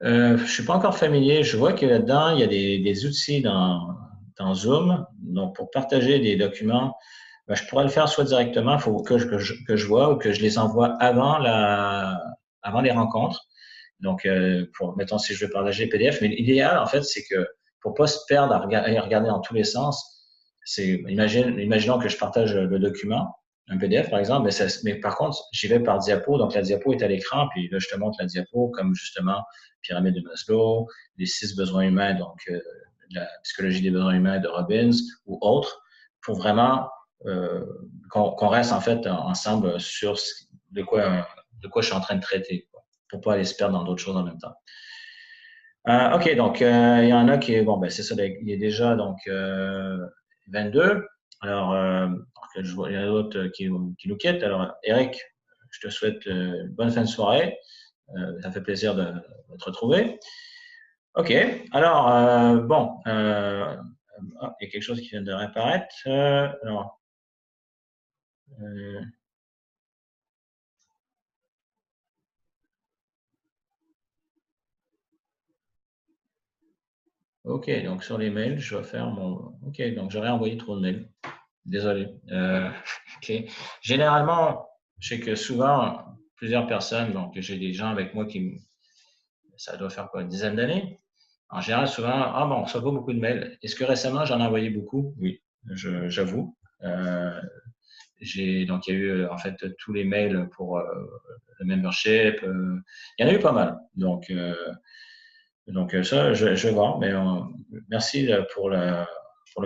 je ne suis pas encore familier. Je vois que là-dedans, il y a des outils dans Zoom. Donc, pour partager des documents, ben, je pourrais le faire soit directement, il faut que je vois ou que je les envoie avant les rencontres. Donc, mettons, si je veux partager PDF, mais l'idéal, en fait, c'est que pour pas se perdre à regarder dans tous les sens, imaginons que je partage le document, un PDF par exemple, mais par contre, j'y vais par diapo, donc la diapo est à l'écran, puis là, je te montre la diapo comme justement pyramide de Maslow, les 6 besoins humains, donc la psychologie des besoins humains de Robbins ou autres, pour vraiment qu'on reste en fait ensemble sur de quoi je suis en train de traiter, pour pas aller se perdre dans d'autres choses en même temps. OK, donc il y en a qui, bon, ben c'est ça, il est déjà donc 22. Alors, il y en a d'autres qui nous quittent. Alors, Eric, je te souhaite une bonne fin de soirée. Ça fait plaisir de te retrouver. OK, alors, bon, il y a quelque chose qui vient de réapparaître. Alors, OK, donc sur les mails, je vais faire mon. OK, donc j'aurais envoyé trop de mails. Désolé. OK. Généralement, je sais que souvent, plusieurs personnes, donc j'ai des gens avec moi ça doit faire quoi, une dizaine d'années. En général, souvent, ah bon, on reçoit pas beaucoup de mails. Est-ce que récemment, j'en ai envoyé beaucoup? Oui, j'avoue. Donc, il y a eu en fait tous les mails pour le membership. Il y en a eu pas mal. Donc ça, je vais voir. Mais merci pour le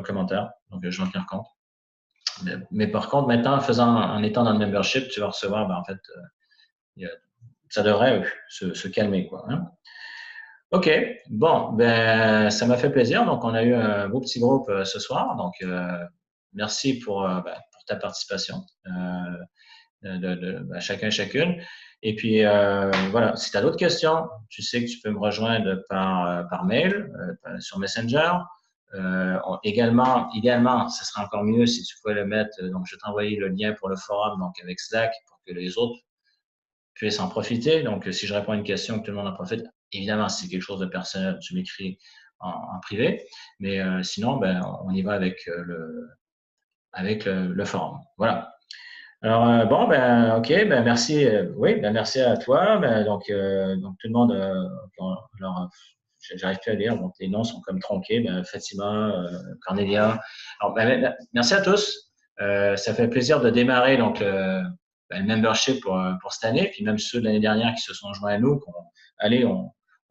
commentaire. Donc, je vais en tenir compte. Mais par contre, maintenant, en étant dans le membership, tu vas recevoir, ben, en fait, ça devrait se calmer, quoi. Hein? OK. Bon, ben, ça m'a fait plaisir. Donc, on a eu un beau petit groupe ce soir. Donc, merci pour ta participation, ben, chacun et chacune. Et puis, voilà, si tu as d'autres questions, tu sais que tu peux me rejoindre par mail, sur Messenger. Également, idéalement, ce serait encore mieux si tu pouvais le mettre. Donc, je vais t'envoyer le lien pour le forum, donc avec Slack, pour que les autres puissent en profiter. Donc, si je réponds à une question, que tout le monde en profite, évidemment, si c'est quelque chose de personnel, tu m'écris en privé. Mais sinon, ben, on y va avec le forum. Voilà. Alors, bon, ben, OK, ben, merci. Oui, ben, merci à toi. Ben, donc, tout le monde, alors, j'arrive plus à lire, donc les noms sont comme tronqués. Ben, Fatima, Cornelia. Alors, merci à tous. Ça fait plaisir de démarrer donc le membership pour cette année, puis même ceux de l'année dernière qui se sont joints à nous. Allez,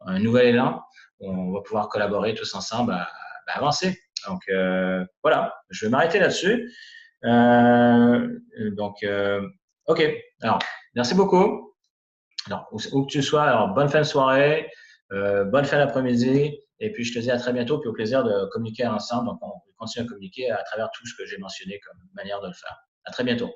un nouvel élan. On va pouvoir collaborer tous ensemble à avancer. Donc, voilà, je vais m'arrêter là-dessus. OK. Alors, merci beaucoup. Alors, où que tu sois, alors, bonne fin de soirée, bonne fin d'après-midi, et puis je te dis à très bientôt, puis au plaisir de communiquer ensemble. Donc, on continue à communiquer à travers tout ce que j'ai mentionné comme manière de le faire. À très bientôt.